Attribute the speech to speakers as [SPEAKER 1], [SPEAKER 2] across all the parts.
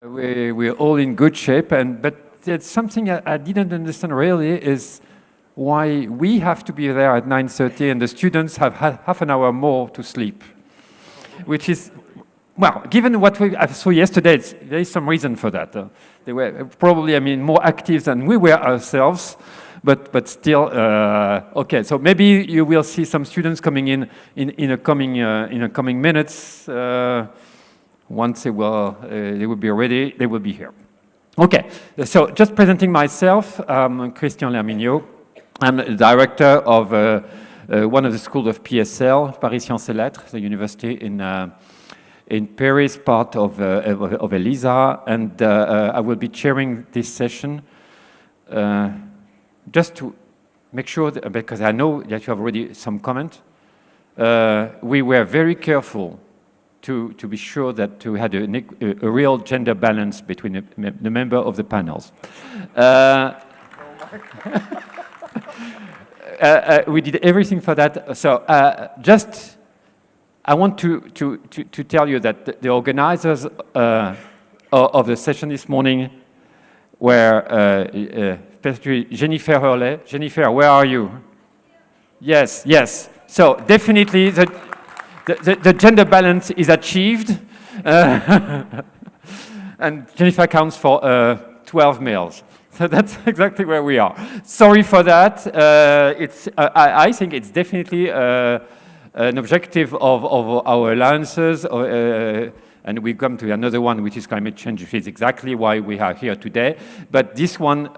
[SPEAKER 1] We're all in good shape, but it's something I didn't understand really is why we have to be there at 9:30 and the students have half an hour more to sleep, which is, well, given what I saw yesterday, there is some reason for that. They were probably, more active than we were ourselves, but still, okay. So maybe you will see some students coming in a coming minutes. Once they will be ready, they will be here. Okay, so just presenting myself, I'm Christian Lermignot. I'm the director of one of the schools of PSL, Paris Sciences et Lettres, the university in Paris, part of EELISA, and I will be chairing this session just to make sure, because I know that you have already some comment, we were very careful to be sure that we had a real gender balance between the member of the panels. We did everything for that. So I want to tell you that the organizers of the session this morning were especially Jennifer Hurley. Jennifer, where are you? Yes, yes. So definitely the gender balance is achieved, and Jennifer counts for 12 males. So that's exactly where we are. Sorry for that. I think it's definitely an objective of our alliances, and we come to another one, which is climate change, which is exactly why we are here today. But this one,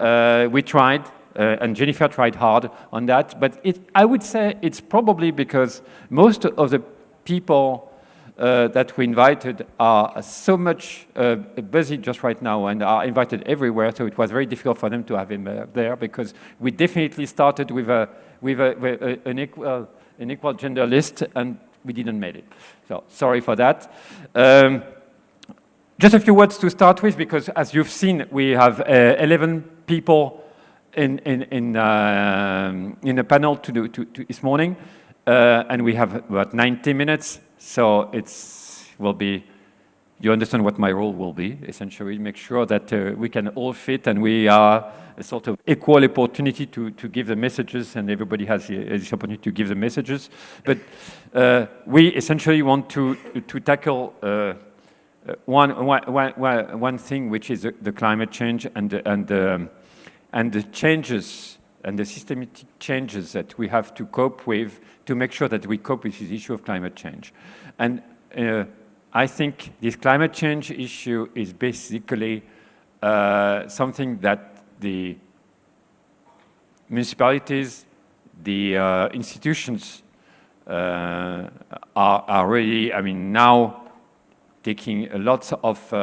[SPEAKER 1] we tried, and Jennifer tried hard on that. But I would say it's probably because most of the people that we invited are so much busy just right now and are invited everywhere, so it was very difficult for them to have him there, because we definitely started with an equal gender list and we didn't make it. So sorry for that. Just a few words to start with, because as you've seen, we have 11 people in the panel to this morning. And we have about 90 minutes, so will be, you understand what my role will be, essentially, make sure that we can all fit and we are a sort of equal opportunity to give the messages, and everybody has this opportunity to give the messages. But we essentially want to tackle one thing, which is the climate change and the changes and the systematic changes that we have to cope with to make sure that we cope with this issue of climate change. And I think this climate change issue is basically something that the municipalities, the institutions are really, now taking lots of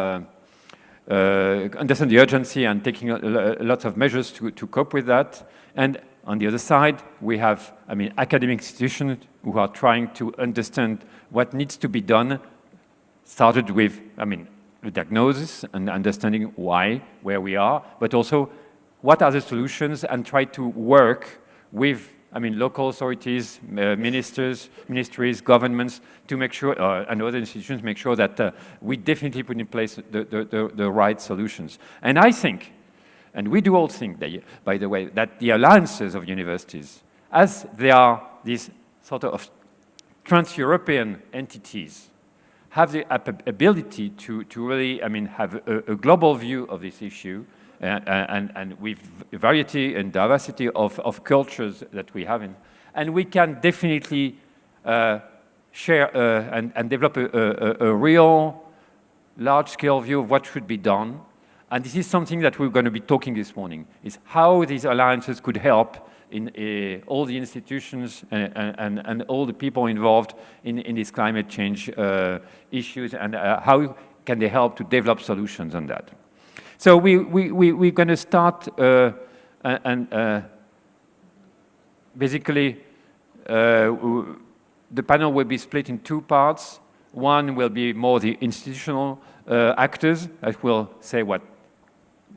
[SPEAKER 1] understand the urgency and taking lots of measures to cope with that. And on the other side, we have, academic institutions who are trying to understand what needs to be done, started with, the diagnosis and understanding why, where we are, but also what are the solutions, and try to work with, local authorities, ministries, governments, to make sure, and other institutions, make sure that we definitely put in place the right solutions. And I think, and we do all think, that, by the way, that the alliances of universities, as they are these sort of trans-European entities, have the ability to really, have a global view of this issue, and with variety and diversity of cultures that we have in. And we can definitely share and develop a real large-scale view of what should be done. And this is something that we're going to be talking this morning, is how these alliances could help in all the institutions and all the people involved in these climate change issues, and how can they help to develop solutions on that. So we're going to start, basically, the panel will be split in two parts. One will be more the institutional actors that will say what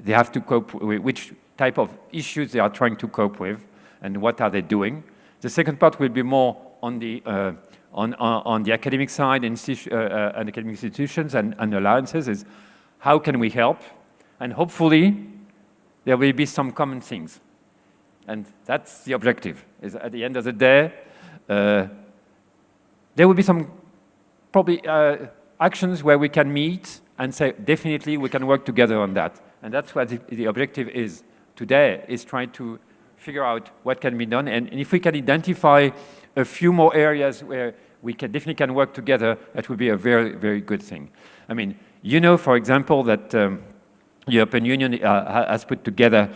[SPEAKER 1] they have to cope with, which type of issues they are trying to cope with, and what are they doing. The second part will be more on the academic side, and academic institutions and alliances, is how can we help, and hopefully there will be some common things. And that's the objective, is at the end of the day, there will be some probably actions where we can meet and say, definitely we can work together on that. And that's what the objective is today, is trying to figure out what can be done. And if we can identify a few more areas where we can definitely work together, that would be a very, very good thing. I mean, you know, for example, that the European Union has put together,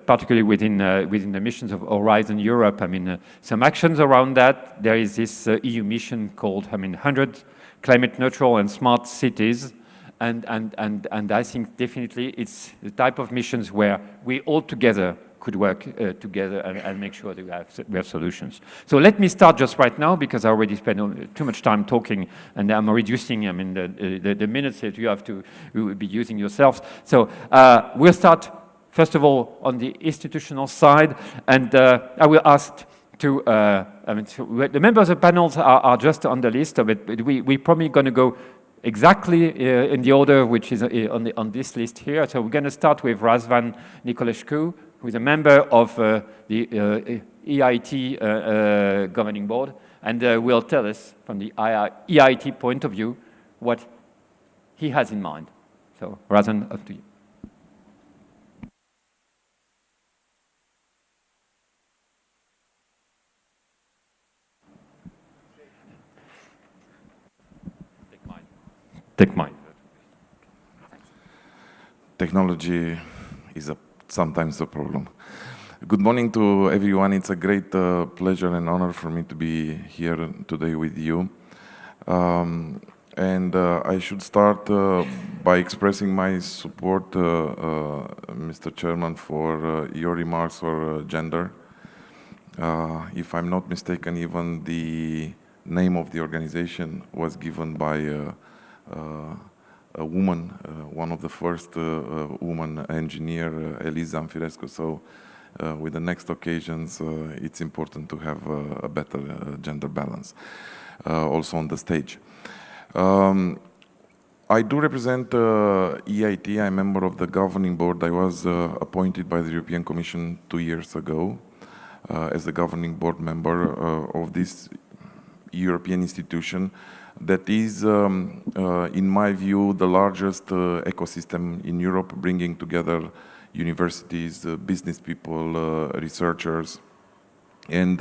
[SPEAKER 1] particularly within the missions of Horizon Europe, I mean, some actions around that. There is this EU mission called, 100 climate neutral and smart cities. And I think definitely it's the type of missions where we all together could work together and make sure that we have solutions. So let me start just right now, because I already spent too much time talking, and I'm reducing, I mean, the minutes that you have to be using yourselves. So we'll start, first of all, on the institutional side, and I will ask to, the members of the panels are just on the list of it, but we're probably going to go exactly in the order which is on this list here. So we're going to start with Razvan Nicolescu, who is a member of the EIT governing board, and will tell us from the EIT point of view what he has in mind. So Razvan, up to you. Take mine.
[SPEAKER 2] Technology is sometimes a problem. Good morning to everyone. It's a great pleasure and honor for me to be here today with you. I should start by expressing my support, Mr. Chairman, for your remarks for gender. If I'm not mistaken, even the name of the organization was given by a woman, one of the first woman engineer, EELISA Amfirescu. So with the next occasions, it's important to have a better gender balance also on the stage. I do represent EIT. I'm a member of the governing board. I was appointed by the European Commission 2 years ago as the governing board member of this European institution that is, in my view, the largest ecosystem in Europe, bringing together universities, business people, researchers, and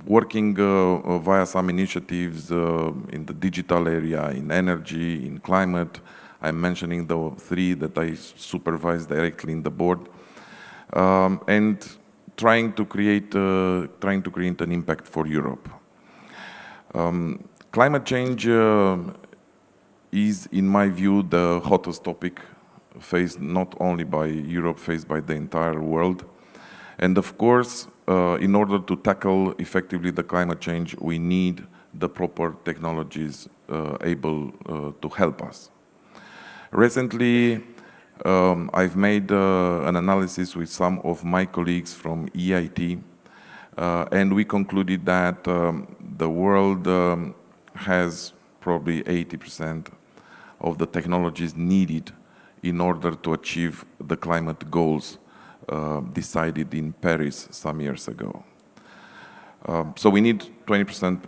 [SPEAKER 2] working via some initiatives in the digital area, in energy, in climate. I'm mentioning the three that I supervise directly in the board, and trying to create an impact for Europe. Climate change is, in my view, the hottest topic faced not only by Europe, faced by the entire world. And of course, in order to tackle effectively the climate change, we need the proper technologies able to help us. Recently, I've made an analysis with some of my colleagues from EIT, and we concluded that the world has probably 80% of the technologies needed in order to achieve the climate goals decided in Paris some years ago. So we need 20%,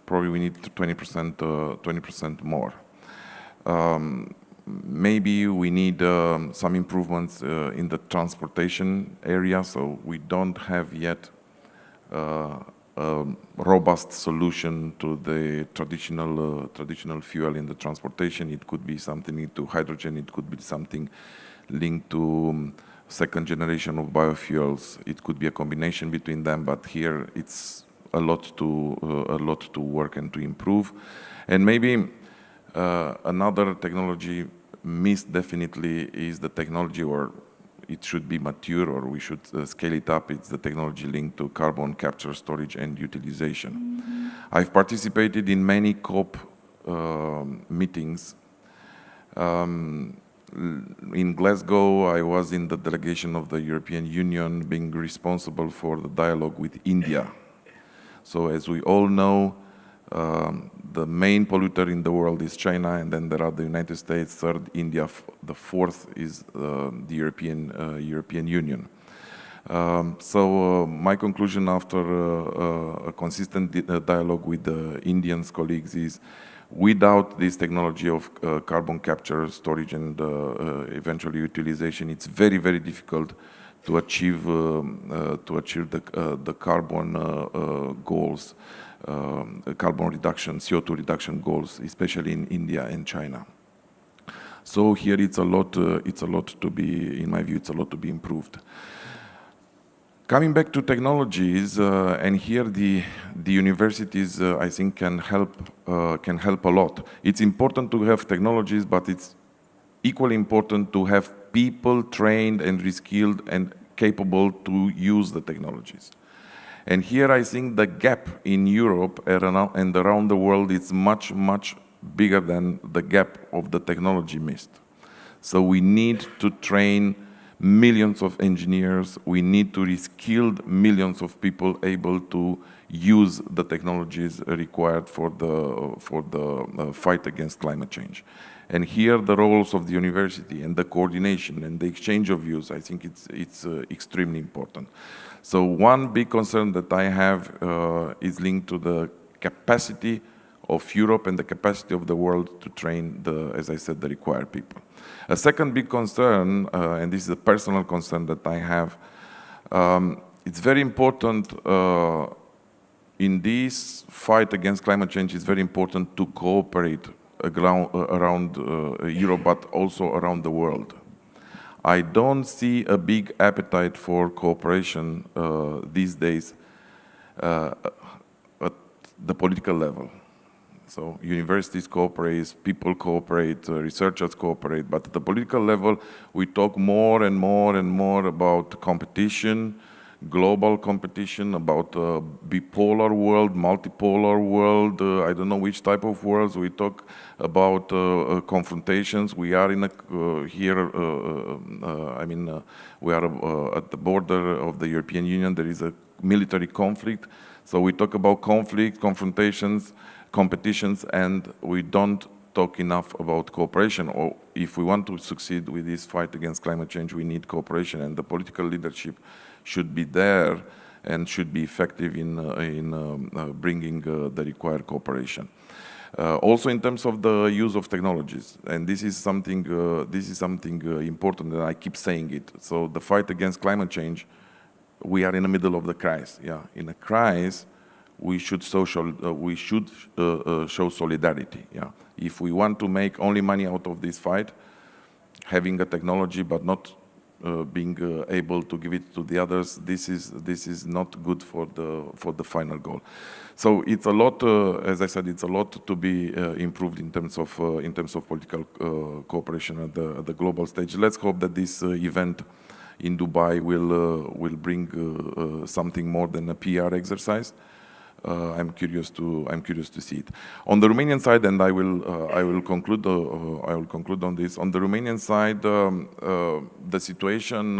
[SPEAKER 2] probably we need 20% more. Maybe we need some improvements in the transportation area, so we don't have yet a robust solution to the traditional fuel in the transportation. It could be something linked to hydrogen, it could be something linked to second generation of biofuels. It could be a combination between them, but here it's a lot to work and to improve. And maybe another technology missed definitely is the technology, or it should be mature, or we should scale it up. It's the technology linked to carbon capture, storage, and utilization. Mm-hmm. I've participated in many COP meetings. In Glasgow, I was in the delegation of the European Union, being responsible for the dialogue with India. So as we all know, The main polluter in the world is China, and then there are the United States, third India, the fourth is the European Union. So my conclusion after a consistent dialogue with the Indian colleagues is, without this technology of carbon capture, storage, and eventually utilization, it's very, very difficult to achieve the carbon goals, carbon reduction, CO2 reduction goals, especially in India and China. So here it's a lot to be, in my view, it's a lot to be improved. Coming back to technologies, and here the universities, I think, can help a lot. It's important to have technologies, but it's equally important to have people trained and reskilled and capable to use the technologies. And here I think the gap in Europe and around the world is much, much bigger than the gap of the technology missed. So we need to train millions of engineers, we need to reskill millions of people able to use the technologies required for the fight against climate change. And here the roles of the university and the coordination and the exchange of views, I think it's extremely important. So one big concern that I have is linked to the capacity of Europe and the capacity of the world to train as I said, the required people. A second big concern, and this is a personal concern that I have, it's very important in this fight against climate change, it's very important to cooperate around Europe, but also around the world. I don't see a big appetite for cooperation these days at the political level. So universities cooperate, people cooperate, researchers cooperate, but at the political level, we talk more and more and more about competition, global competition, about bipolar world, multipolar world, I don't know which type of worlds. We talk about confrontations. We are in we are at the border of the European Union. There is a military conflict. So we talk about conflict, confrontations, competitions, and we don't talk enough about cooperation. Or if we want to succeed with this fight against climate change, we need cooperation, and the political leadership should be there and should be effective in bringing the required cooperation. Also in terms of the use of technologies, and this is something important, and I keep saying it. So the fight against climate change, we are in the middle of the crisis. Yeah, in a crisis, we should show solidarity. Yeah, if we want to make only money out of this fight, having a technology but not being able to give it to the others, this is not good for the final goal. So it's a lot, as I said, it's a lot to be improved in terms of political cooperation at the global stage. Let's hope that this event in Dubai will bring something more than a PR exercise. I'm curious to see it. On the Romanian side, and I will conclude on this. On the Romanian side, the situation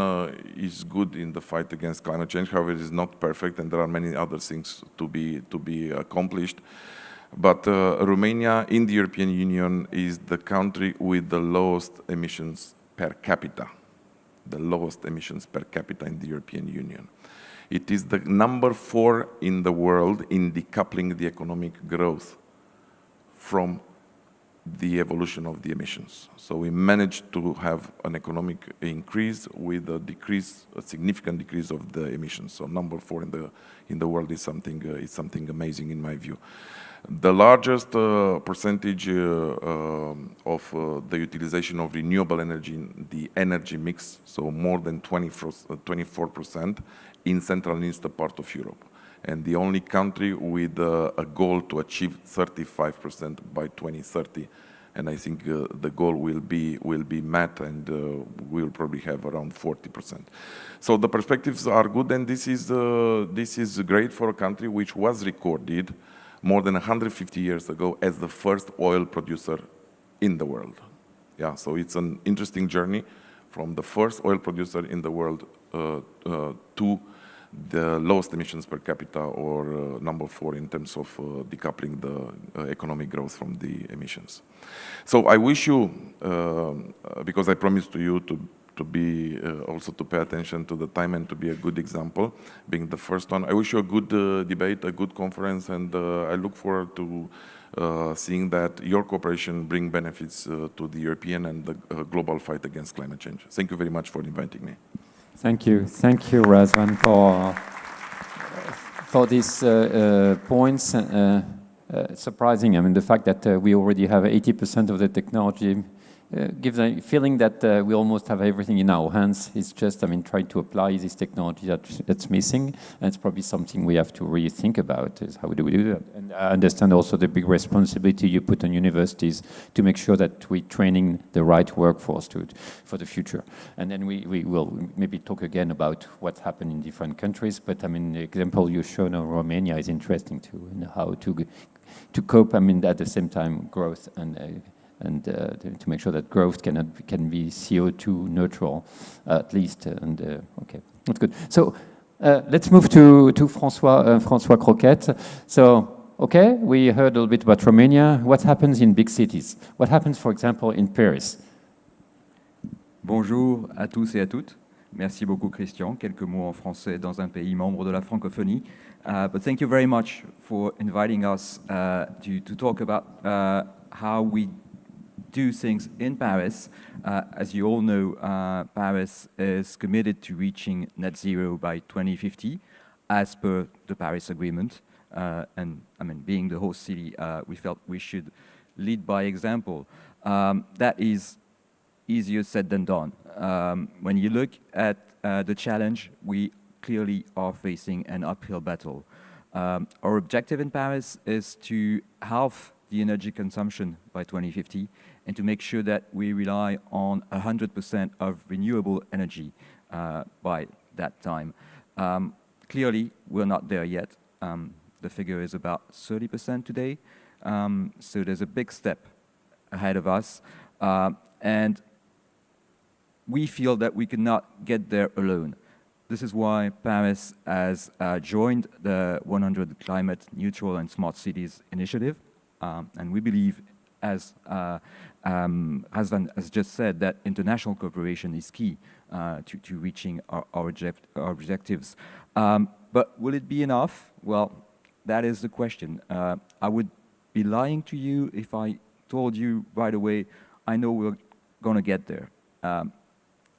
[SPEAKER 2] is good in the fight against climate change. However, it is not perfect, and there are many other things to be accomplished. But Romania in the European Union is the country with the lowest emissions per capita. The lowest emissions per capita in the European Union. It is the number 4 in the world in decoupling the economic growth from the evolution of the emissions. So we managed to have an economic increase with a significant decrease of the emissions. So number 4 in the world is something amazing in my view. The largest percentage of the utilization of renewable energy in the energy mix, so more than 24%, in Central and Eastern part of Europe. And the only country with a goal to achieve 35% by 2030. And I think the goal will be met, and we'll probably have around 40%. So the perspectives are good, and this is great for a country which was recorded more than 150 years ago as the first oil producer in the world. Yeah, so it's an interesting journey from the first oil producer in the world to the lowest emissions per capita, or number 4 in terms of decoupling the economic growth from the emissions. So I wish you, because I promised to you to be also to pay attention to the time and to be a good example, being the first one. I wish you a good debate, a good conference, and I look forward to seeing that your cooperation bring benefits to the European and the global fight against climate change. Thank you very much for inviting me.
[SPEAKER 1] Thank you, Razvan, for these points. Surprising. I mean, the fact that we already have 80% of the technology gives a feeling that we almost have everything in our hands. It's just, I mean, trying to apply this technology that's missing. And it's probably something we have to really think about, is how do we do that? And I understand also the big responsibility you put on universities to make sure that we're training the right workforce for the future. And then we will maybe talk again about what's happened in different countries. But I mean, the example you've shown of Romania is interesting too, and how to cope, I mean, at the same time, growth and to make sure that growth can be CO2 neutral, at least. Okay, that's good. So let's move to François Croquette. So, okay, we heard a little bit about Romania. What happens in big cities? What happens, for example, in Paris?
[SPEAKER 3] Bonjour à tous et à toutes. Merci beaucoup, Christian. Quelques mots en français dans un pays membre de la francophonie. But thank you very much for inviting us to talk about how we do things in Paris. As you all know, Paris is committed to reaching net zero by 2050, as per the Paris Agreement. And I mean, being the host city, we felt we should lead by example. That is easier said than done. When you look at the challenge, we clearly are facing an uphill battle. Our objective in Paris is to halve the energy consumption by 2050 and to make sure that we rely on 100% of renewable energy by that time. Clearly, we're not there yet. The figure is about 30% today. So there's a big step ahead of us. And we feel that we cannot get there alone. This is why Paris has joined the 100 Climate Neutral and Smart Cities initiative. And we believe, as Razvan has just said, that international cooperation is key to reaching our objectives. But will it be enough? Well, that is the question. I would be lying to you if I told you right away, I know we're going to get there.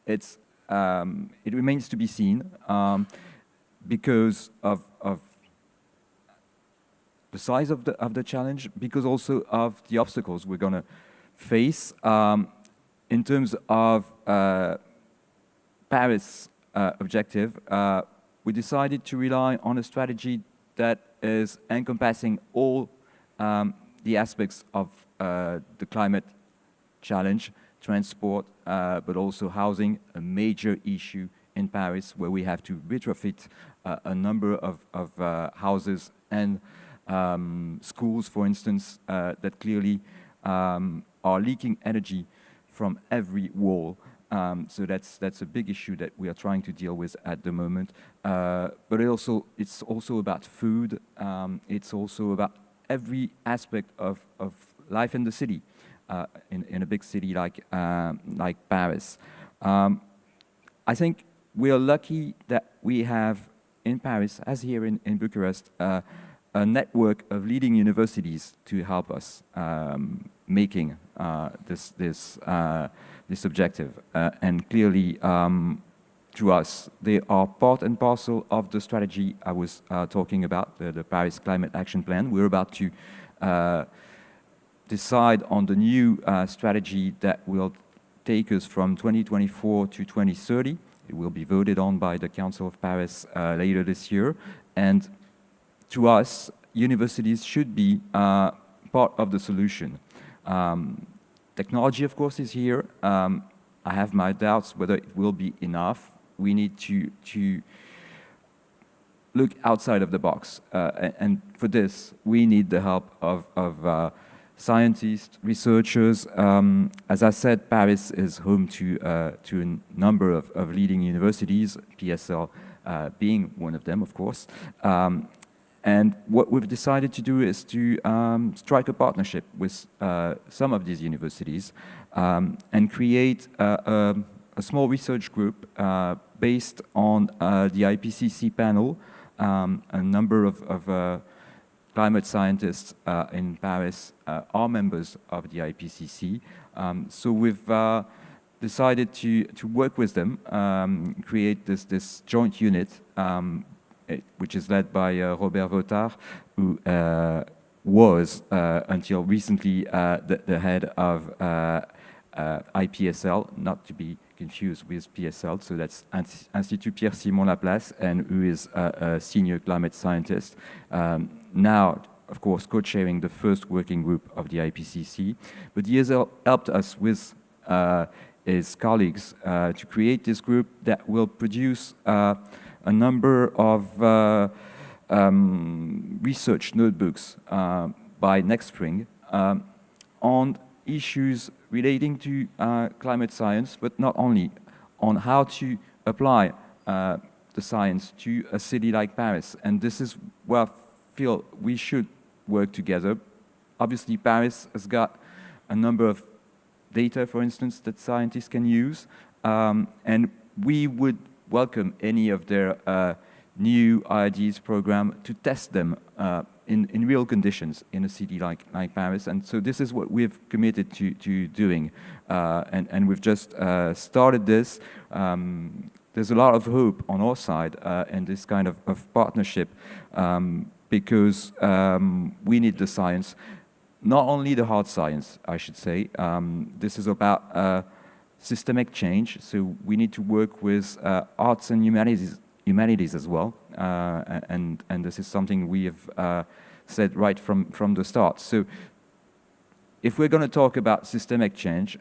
[SPEAKER 3] It remains to be seen because of the size of the challenge, because also of the obstacles we're going to face. In terms of Paris objective, we decided to rely on a strategy that is encompassing all the aspects of the climate challenge, transport, but also housing, a major issue in Paris, where we have to retrofit a number of houses and schools, for instance, that clearly are leaking energy from every wall. So that's a big issue that we are trying to deal with at the moment. But it's also about food. It's also about every aspect of life in the city, in a big city like Paris. I think we are lucky that we have in Paris, as here in Bucharest, a network of leading universities to help us making this objective. And clearly, to us, they are part and parcel of the strategy I was talking about, the Paris Climate Action Plan. We're about to decide on the new strategy that will take us from 2024 to 2030. It will be voted on by the Council of Paris later this year. And to us, universities should be part of the solution. Technology, of course, is here. I have my doubts whether it will be enough. We need to look outside of the box. And for this, we need the help of scientists, researchers. As I said, Paris is home to a number of leading universities, PSL being one of them, of course. And what we've decided to do is to strike a partnership with some of these universities and create a small research group based on the IPCC panel. A number of climate scientists in Paris are members of the IPCC. So we've decided to work with them, create this joint unit, which is led by Robert Votard, who was, until recently, the head of IPSL, not to be confused with PSL, so that's Institut Pierre-Simon Laplace, and who is a senior climate scientist. Now, of course, co-chairing the first working group of the IPCC, but he has helped us with his colleagues to create this group that will produce a number of research notebooks by next spring on issues relating to climate science, but not only, on how to apply the science to a city like Paris. And this is where I feel we should work together. Obviously, Paris has got a number of data, for instance, that scientists can use, and we would welcome any of their new ideas program to test them in real conditions in a city like Paris. And so this is what we've committed to doing. And we've just started this. There's a lot of hope on our side in this kind of partnership because we need the science, not only the hard science, I should say. This is about systemic change, so we need to work with arts and humanities as well, and this is something we have said right from the start. So if we're going to talk about systemic change,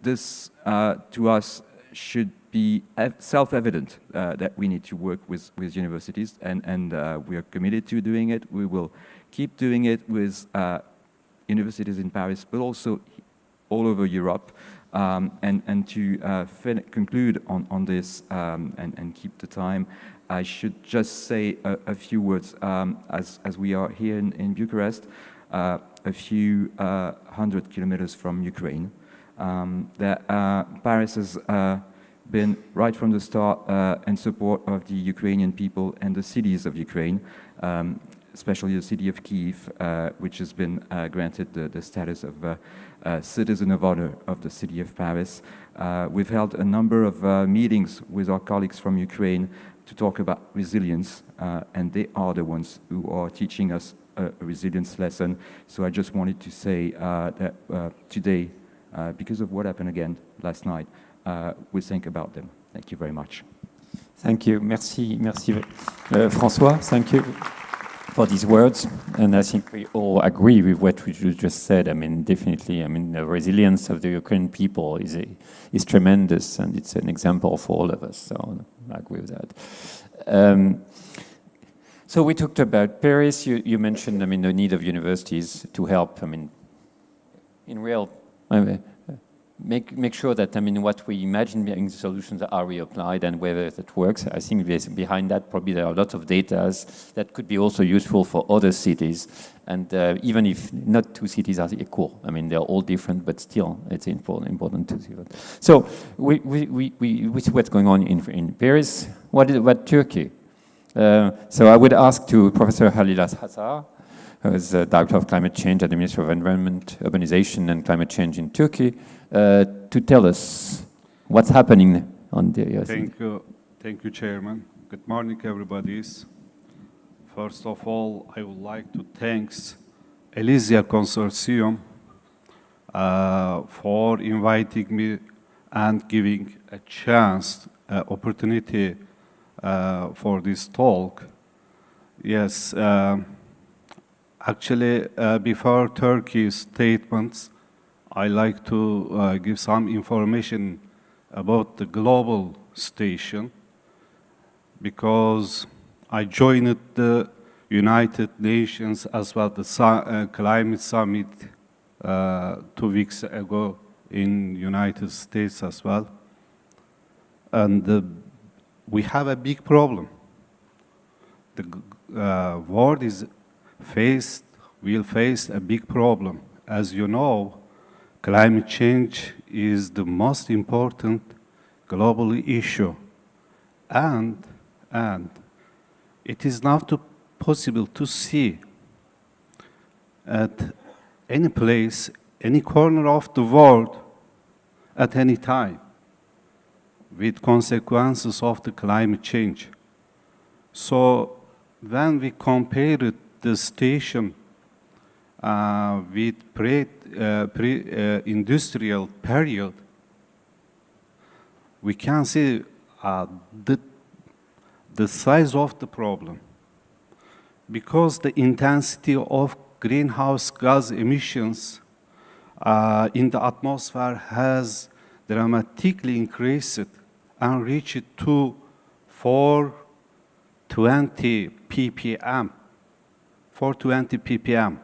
[SPEAKER 3] this to us should be self-evident that we need to work with universities, and we are committed to doing it. We will keep doing it with universities in Paris, but also all over Europe. And to conclude on this and keep the time, I should just say a few words as we are here in Bucharest, a few 100 kilometers from Ukraine. That Paris has been right from the start in support of the Ukrainian people and the cities of Ukraine, especially the city of Kyiv, which has been granted the status of citizen of honor of the city of Paris. We've held a number of meetings with our colleagues from Ukraine to talk about resilience, and they are the ones who are teaching us a resilience lesson. So I just wanted to say that today, because of what happened again last night, we think about them. Thank you very much.
[SPEAKER 1] Thank you. Merci, François. Thank you for these words, and I think we all agree with what you just said. I mean, definitely, I mean, the resilience of the Ukrainian people is tremendous, and it's an example for all of us, so I agree with that. So we talked about Paris. You mentioned, I mean, the need of universities to help, I mean, in real, make sure that, I mean, what we imagine being solutions are reapplied and whether that works. I think behind that probably there are a lot of data that could be also useful for other cities. And even if not two cities are equal, I mean, they're all different, but still it's important to see that. So we see what's going on in Paris. What about Turkey? So I would ask to Professor Halilas Hazar, who is Director of Climate Change at the Ministry of Environment, Urbanization and Climate Change in Turkey, to tell us what's happening on the...
[SPEAKER 4] Thank you, Chairman. Good morning, everybody. First of all, I would like to thank EELISA Consortium for inviting me and giving a chance, opportunity for this talk. Yes, actually, before Turkey's statements, I like to give some information about the global station, because I joined the United Nations as well the climate summit 2 weeks ago in United States as well. And we have a big problem. The world will face a big problem. As you know, climate change is the most important global issue. And it is not possible to see at any place, any corner of the world, at any time, with consequences of the climate change. So when we compared the situation with pre-industrial period, we can see the size of the problem. Because the intensity of greenhouse gas emissions in the atmosphere has dramatically increased and reached to 420 ppm. 420 ppm.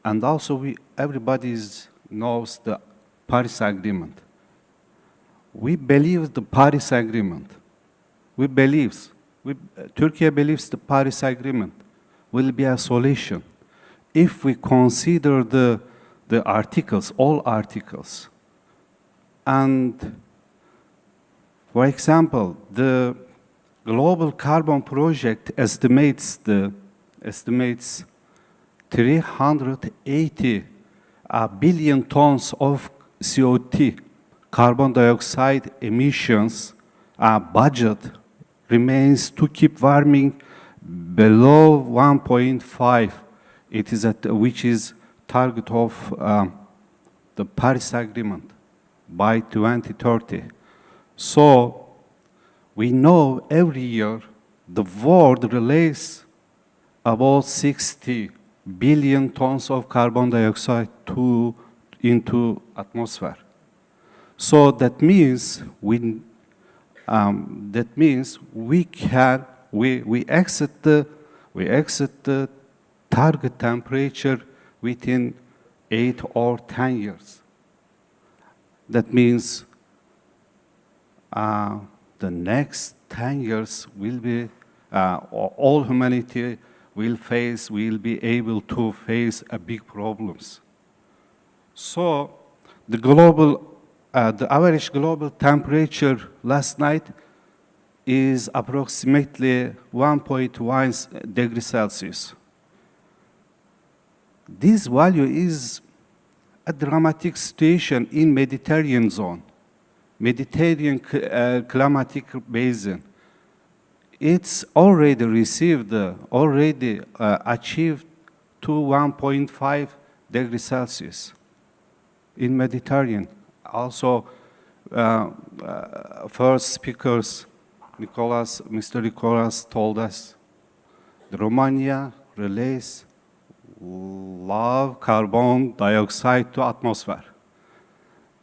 [SPEAKER 4] And also everybody knows the Paris Agreement. We believe the Paris Agreement. Turkey believes the Paris Agreement will be a solution if we consider the articles, all articles. And for example, the Global Carbon Project estimates 380 billion tons of CO2, carbon dioxide emissions budget remains to keep warming below 1.5. It is which is target of the Paris Agreement by 2030. So we know every year the world releases about 60 billion tons of carbon dioxide into atmosphere. So that means we exit the target temperature within 8 or 10 years. That means the next 10 years will be all humanity will be able to face a big problems. So the average global temperature last night is approximately 1.1 degrees Celsius. This value is a dramatic situation in Mediterranean zone, Mediterranean climatic basin. It's already achieved to 1.5 degrees Celsius in Mediterranean. Also, first speakers, Mr. Nicolas told us, the Romania release low carbon dioxide to atmosphere.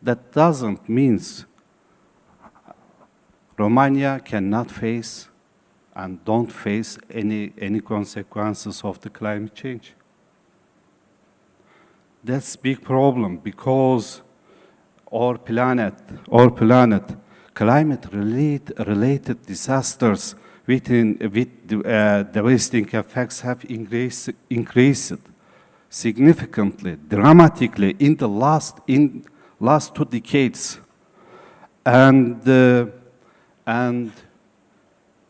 [SPEAKER 4] That doesn't mean Romania cannot face and don't face any consequences of the climate change. That's a big problem because our planet, climate-related disasters with devastating effects have increased significantly, dramatically in the last 2 decades. And do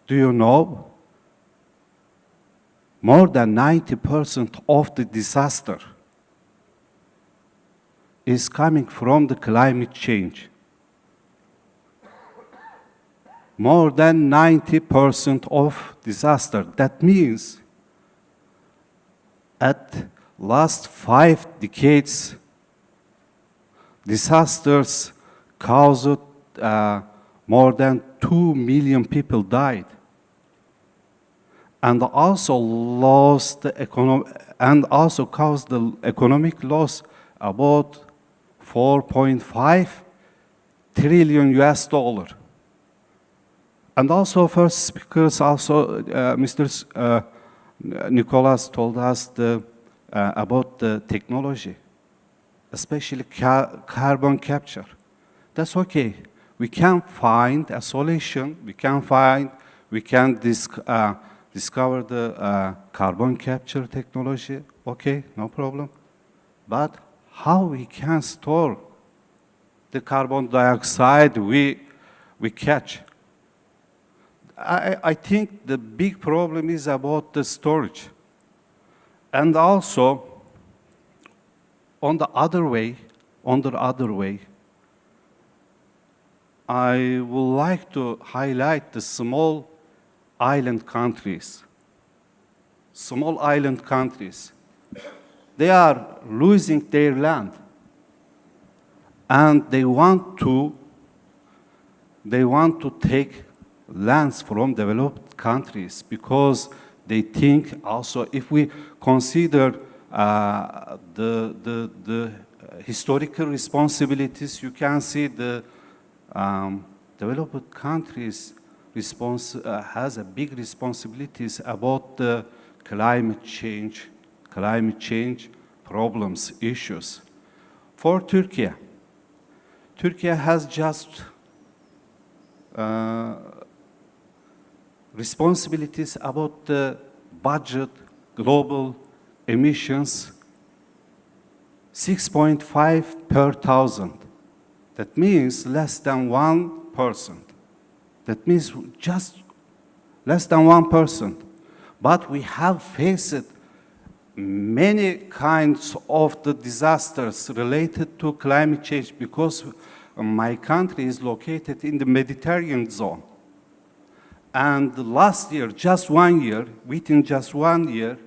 [SPEAKER 4] you know, more than 90% of the disaster is coming from the climate change. More than 90% of disaster. That means at last 5 decades, disasters caused more than 2 million people died, and also caused the economic loss about 4.5 trillion US dollar. And also, first speakers Mr. Nicolas told us about the technology, especially carbon capture. That's okay, we can find a solution, we can discover the carbon capture technology, okay, no problem. But how we can store the carbon dioxide we catch? I think the big problem is about the storage. And also, on the other way, I would like to highlight the small island countries. Small island countries. They are losing their land. And they want to take lands from developed countries because they think also if we consider the historical responsibilities, you can see the developed countries has a big responsibilities about the climate change problems, issues. For Turkey has just responsibilities about the budget, global emissions, 6.5 per thousand. That means less than 1%. That means just less than 1%. But we have faced many kinds of the disasters related to climate change because my country is located in the Mediterranean zone. And last year, within just 1 year,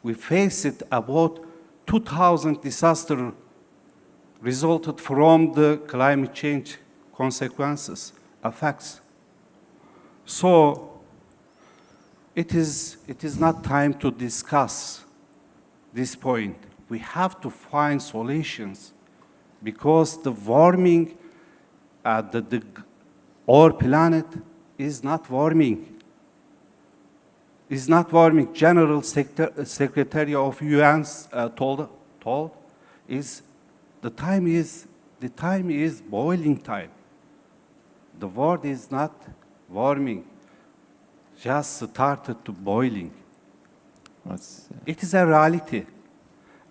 [SPEAKER 4] we faced about 2,000 disasters resulted from the climate change consequences, effects. So it is not time to discuss this point. We have to find solutions because the warming, our planet is not warming. Is not warming. General Secretary of UN told is the time is boiling time. The world is not warming, just started to boiling. It is a reality.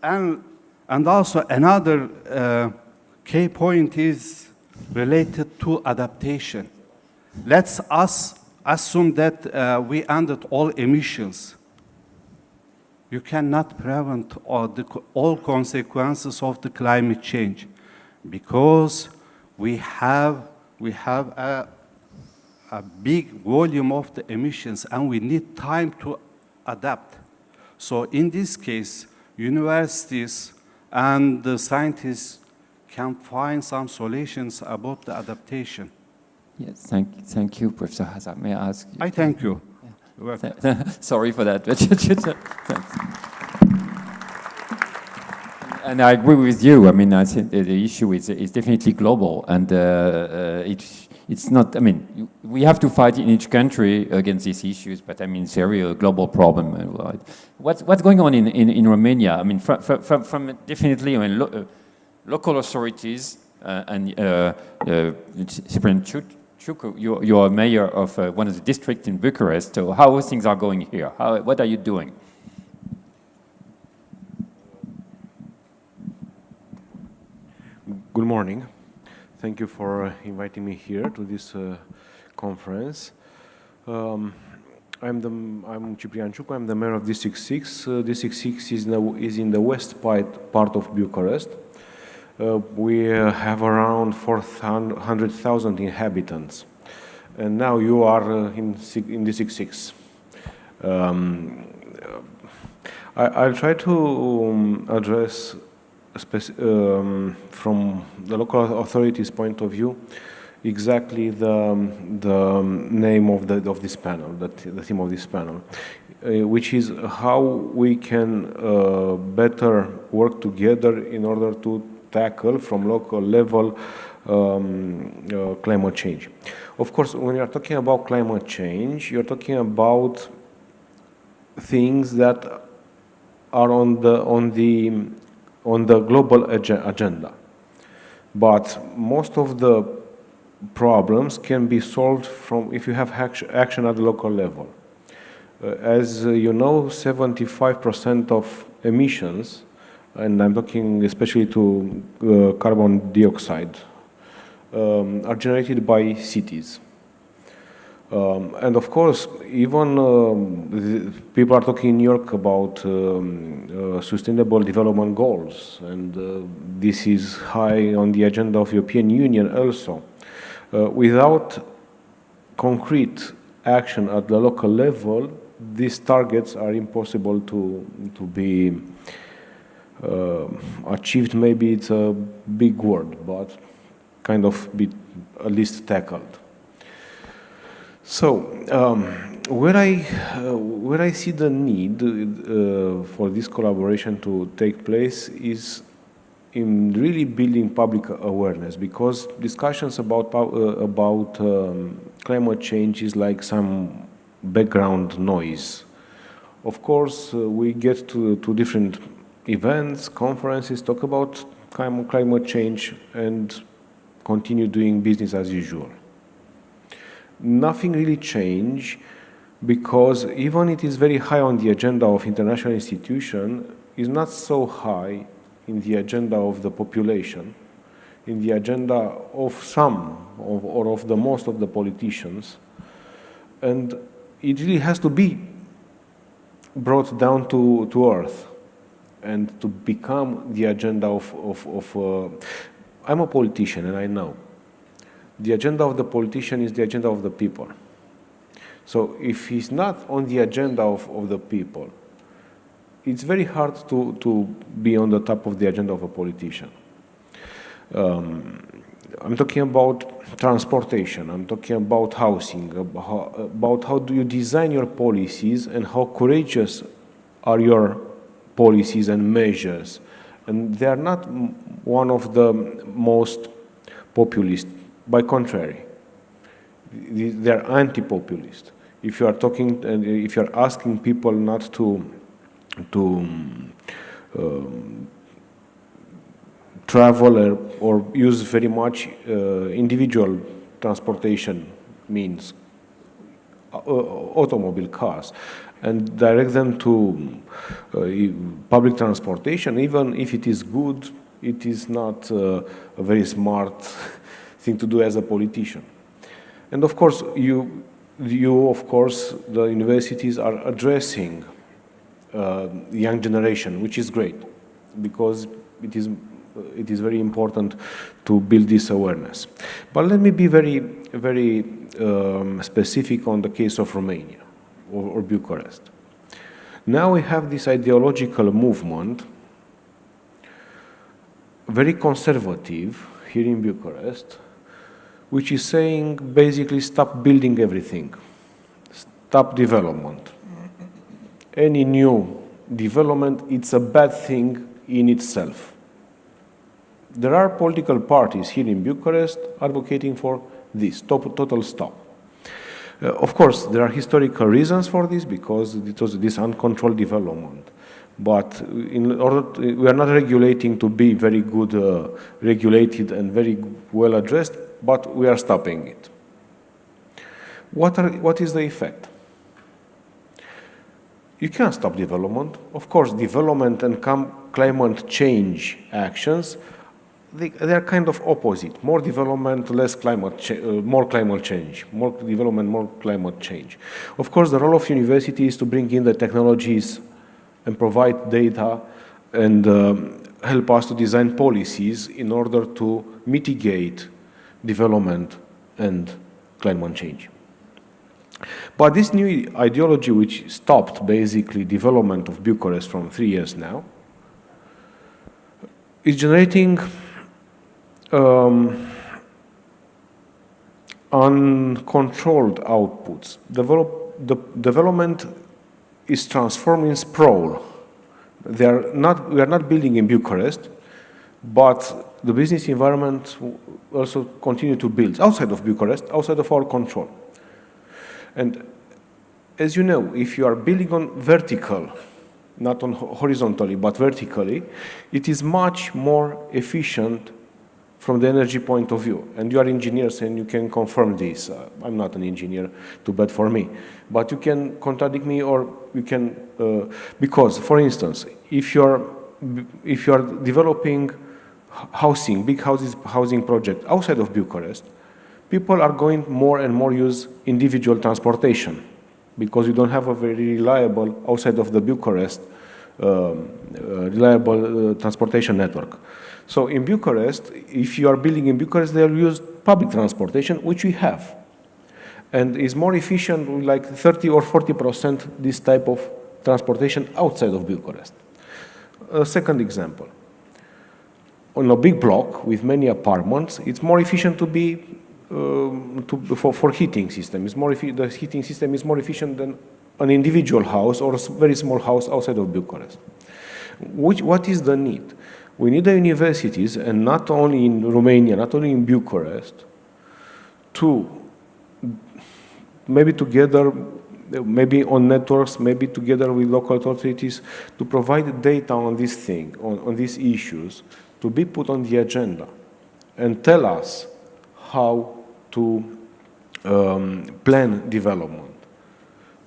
[SPEAKER 4] And also another key point is related to adaptation. Let's assume that we ended all emissions. You cannot prevent all consequences of the climate change because we have a big volume of the emissions and we need time to adapt. So in this case, universities and the scientists can find some solutions about the adaptation.
[SPEAKER 1] Yes, thank you, Professor Hazard. May I ask you?
[SPEAKER 4] I thank you.
[SPEAKER 1] Sorry for that. And I agree with you. I mean, I think the issue is definitely global, and it's not. I mean, we have to fight in each country against these issues, but I mean, it's a real global problem. Right? What's going on in Romania? I mean, from definitely, I mean, local authorities and Cyprian Ciucu, you're a mayor of one of the districts in Bucharest. So how things are going here? What are you doing?
[SPEAKER 5] Good morning. Thank you for inviting me here to this conference. I'm Ciprian Ciucu. I'm the mayor of District 6. District 6 is in the west part of Bucharest. We have around 400,000 inhabitants. And now you are in District 6. I'll try to address from the local authorities' point of view, exactly the name of this panel, the theme of this panel, which is how we can better work together in order to tackle from local level climate change. Of course, when you're talking about climate change, you're talking about things that are on the global agenda. But most of the problems can be solved if you have action at the local level. As you know, 75% of emissions, and I'm talking especially to carbon dioxide, are generated by cities. And of course, even people are talking in New York about sustainable development goals, and this is high on the agenda of European Union also. Without concrete action at the local level, these targets are impossible to be achieved. Maybe it's a big word, but kind of be at least tackled. So, where I see the need for this collaboration to take place is in really building public awareness, because discussions about climate change is like some background noise. Of course, we get to different events, conferences, talk about climate change, and continue doing business as usual. Nothing really changed, because even it is very high on the agenda of international institutions, is not so high in the agenda of the population, in the agenda of some or of the most of the politicians, and it really has to be brought down to earth and to become the agenda of I'm a politician, and I know the agenda of the politician is the agenda of the people. So if he's not on the agenda of the people, it's very hard to be on the top of the agenda of a politician. I'm talking about transportation, I'm talking about housing, about how do you design your policies and how courageous are your policies and measures. And they are not one of the most populist. By contrary, they are anti-populist. If you are talking, and if you are asking people not to travel or use very much individual transportation means, automobile cars, and direct them to public transportation, even if it is good, it is not a very smart thing to do as a politician. And of course, the universities are addressing the young generation, which is great, because it is very important to build this awareness. But let me be very, very specific on the case of Romania or Bucharest. Now we have this ideological movement, very conservative here in Bucharest, which is saying basically stop building everything, stop development. Any new development, it's a bad thing in itself. There are political parties here in Bucharest advocating for this, total stop. Of course, there are historical reasons for this, because it was this uncontrolled development. But in order we are not regulating to be very good regulated and very well addressed, but we are stopping it. What is the effect? You can't stop development. Of course, development and climate change actions, they are kind of opposite. More development, less more climate change. More development, more climate change. Of course, the role of university is to bring in the technologies and provide data and help us to design policies in order to mitigate development and climate change. But this new ideology, which stopped basically development of Bucharest from 3 years now, is generating uncontrolled outputs. The development is transformed in sprawl. We are not building in Bucharest, but the business environment also continue to build outside of Bucharest, outside of our control. And as you know, if you are building on vertical, not on horizontally, but vertically, it is much more efficient from the energy point of view. And you are engineers and you can confirm this. I'm not an engineer, too bad for me. But you can contradict me, or you can, because, for instance, if you're developing housing, big housing project outside of Bucharest, people are going more and more use individual transportation, because you don't have a very reliable, outside of the Bucharest, reliable transportation network. So in Bucharest, if you are building in Bucharest, they'll use public transportation, which we have. And is more efficient, like 30 or 40% this type of transportation outside of Bucharest. A second example. On a big block with many apartments, it's more efficient to be for heating system. The heating system is more efficient than an individual house or a very small house outside of Bucharest. What is the need? We need the universities, and not only in Romania, not only in Bucharest, to maybe together, maybe on networks, maybe together with local authorities, to provide data on this thing, on these issues, to be put on the agenda, and tell us how to plan development.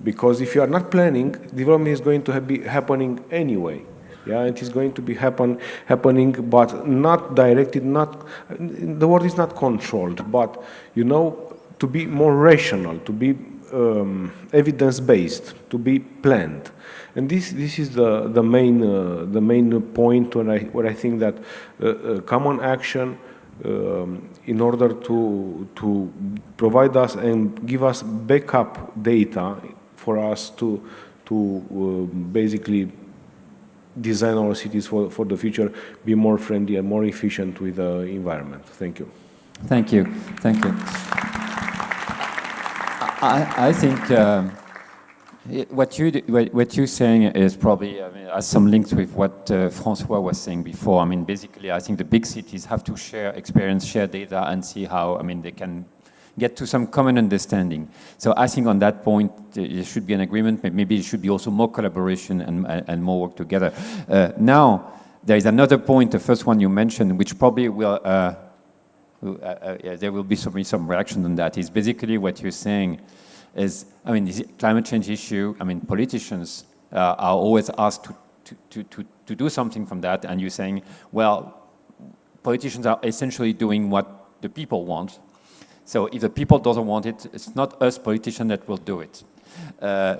[SPEAKER 5] Because if you are not planning, development is going to be happening anyway. Yeah, it is going to be happening, but not directed, the word is not controlled, but, you know, to be more rational, to be evidence-based, to be planned. And this is the main point where I think that common action, in order to provide us and give us backup data for us to basically design our cities for the future, be more friendly and more efficient with the environment. Thank you.
[SPEAKER 1] Thank you. Thank you. I think what you're saying is probably has some links with what François was saying before. I mean, basically, I think the big cities have to share experience, share data, and see how, I mean, they can get to some common understanding. So I think on that point, there should be an agreement. Maybe there should be also more collaboration and more work together. Now, there is another point, the first one you mentioned, which probably will, there will be some reaction on that, is basically what you're saying is, I mean, this climate change issue, I mean, politicians are always asked to do something from that, and you're saying, well, politicians are essentially doing what the people want. So if the people doesn't want it, it's not us politicians that will do it,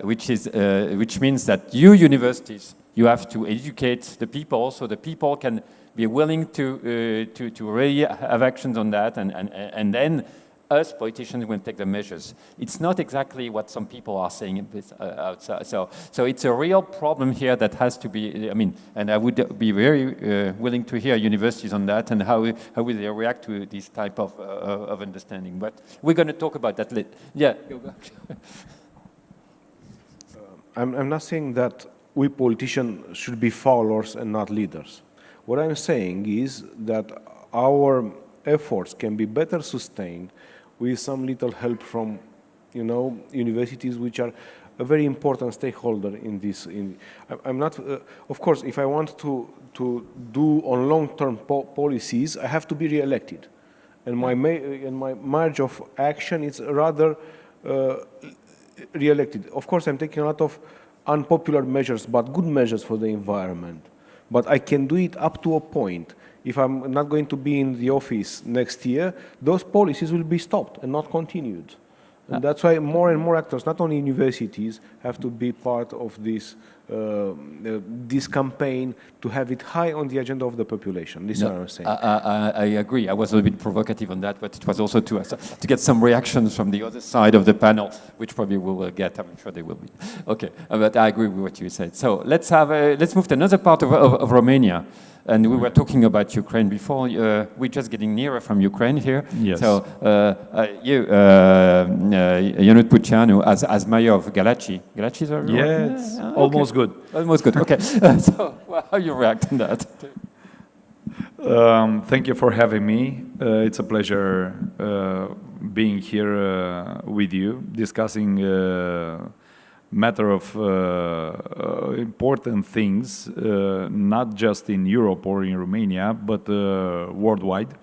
[SPEAKER 1] which means that you universities, you have to educate the people so the people can be willing to really have actions on that, and then us politicians will take the measures. It's not exactly what some people are saying outside. So it's a real problem here that has to be, I mean, and I would be very willing to hear universities on that and how will they react to this type of understanding. But we're going to talk about that later. Yeah.
[SPEAKER 5] I'm not saying that we politicians should be followers and not leaders. What I'm saying is that our efforts can be better sustained with some little help from, you know, universities, which are a very important stakeholder in this. I'm not, of course, if I want to do on long-term policies, I have to be re-elected, and my margin of action is rather re-elected. Of course, I'm taking a lot of unpopular measures, but good measures for the environment. But I can do it up to a point. If I'm not going to be in the office next year, those policies will be stopped and not continued. And that's why more and more actors, not only universities, have to be part of this this campaign to have it high on the agenda of the population. This is what I'm saying.
[SPEAKER 1] I agree. I was a little bit provocative on that, but it was also to get some reactions from the other side of the panel, which probably we will get. I'm sure they will be. Okay, but I agree with what you said. So let's move to another part of Romania. And we were talking about Ukraine before. We're just getting nearer from Ukraine here.
[SPEAKER 6] Yes.
[SPEAKER 1] So you, Ionut Puceanu, as mayor of Galați. Galați is right?
[SPEAKER 6] Yeah, it's almost good.
[SPEAKER 1] Almost good. Okay. So how you react on that?
[SPEAKER 6] Thank you for having me. It's a pleasure being here with you, discussing matter of important things, not just in Europe or in Romania, but worldwide.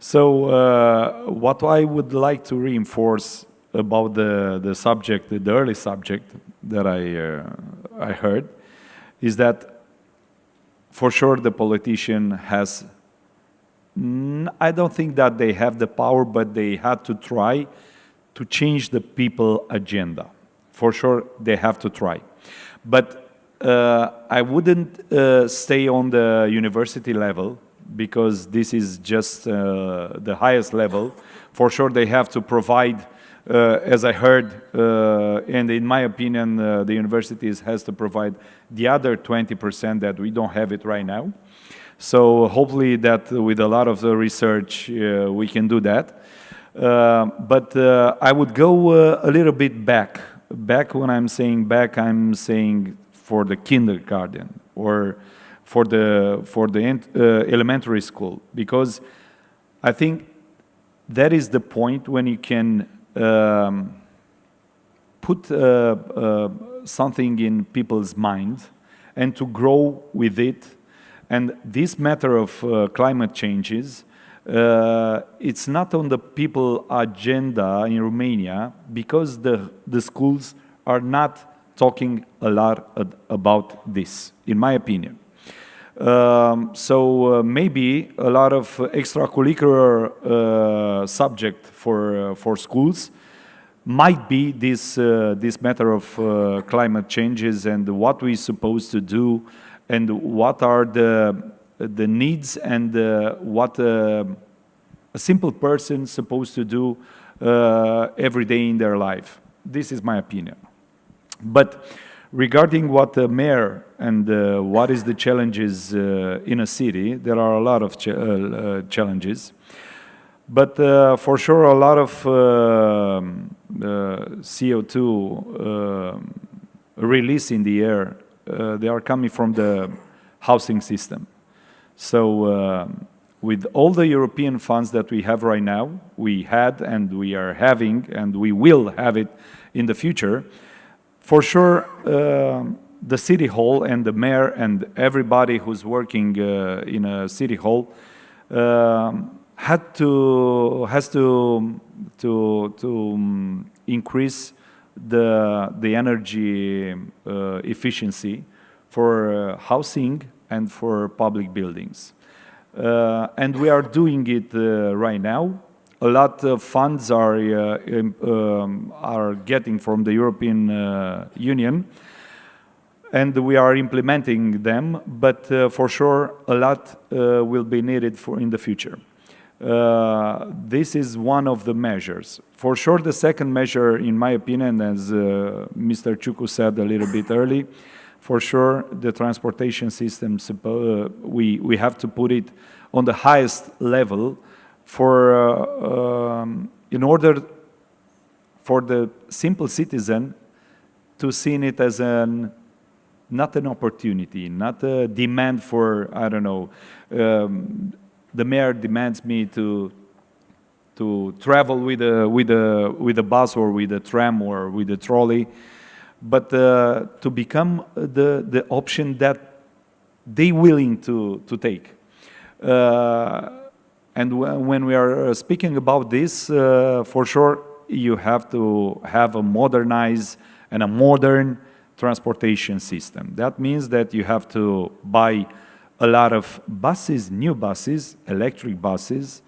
[SPEAKER 6] So what I would like to reinforce about the subject, the early subject that I heard, is that for sure the politician has, I don't think that they have the power, but they had to try to change the people agenda. For sure they have to try. But I wouldn't stay on the university level, because this is just the highest level. For sure they have to provide, as I heard, and in my opinion, the universities has to provide the other 20% that we don't have it right now. So hopefully that with a lot of research we can do that. But I would go a little bit back. When I'm saying back, I'm saying for the kindergarten or for the elementary school, because I think that is the point when you can put something in people's mind and to grow with it. And this matter of climate changes, it's not on the people agenda in Romania, because the schools are not talking a lot about this, in my opinion. So maybe a lot of extracurricular subject for schools might be this matter of climate changes and what we're supposed to do, and what are the needs, and what a simple person is supposed to do every day in their life. This is my opinion. But regarding what the mayor and what is the challenges in a city, there are a lot of challenges. But for sure, a lot of CO2 release in the air, they are coming from the housing system. So with all the European funds that we have right now, we had and we are having and we will have it in the future, for sure the city hall and the mayor and everybody who's working in a city hall has to increase the energy efficiency for housing and for public buildings. And we are doing it right now. A lot of funds are getting from the European Union, and we are implementing them, but for sure a lot will be needed in the future. This is one of the measures. For sure, the second measure, in my opinion, as Mr. Ciucu said a little bit early, for sure, the transportation system, we have to put it on the highest level in order for the simple citizen to see it as not an opportunity, not a demand for, I don't know, the mayor demands me to travel with a bus or with a tram or with a trolley, but to become the option that they willing to take. And when we are speaking about this, for sure, you have to have a modernized and a modern transportation system. That means that you have to buy a lot of buses, new buses, electric buses,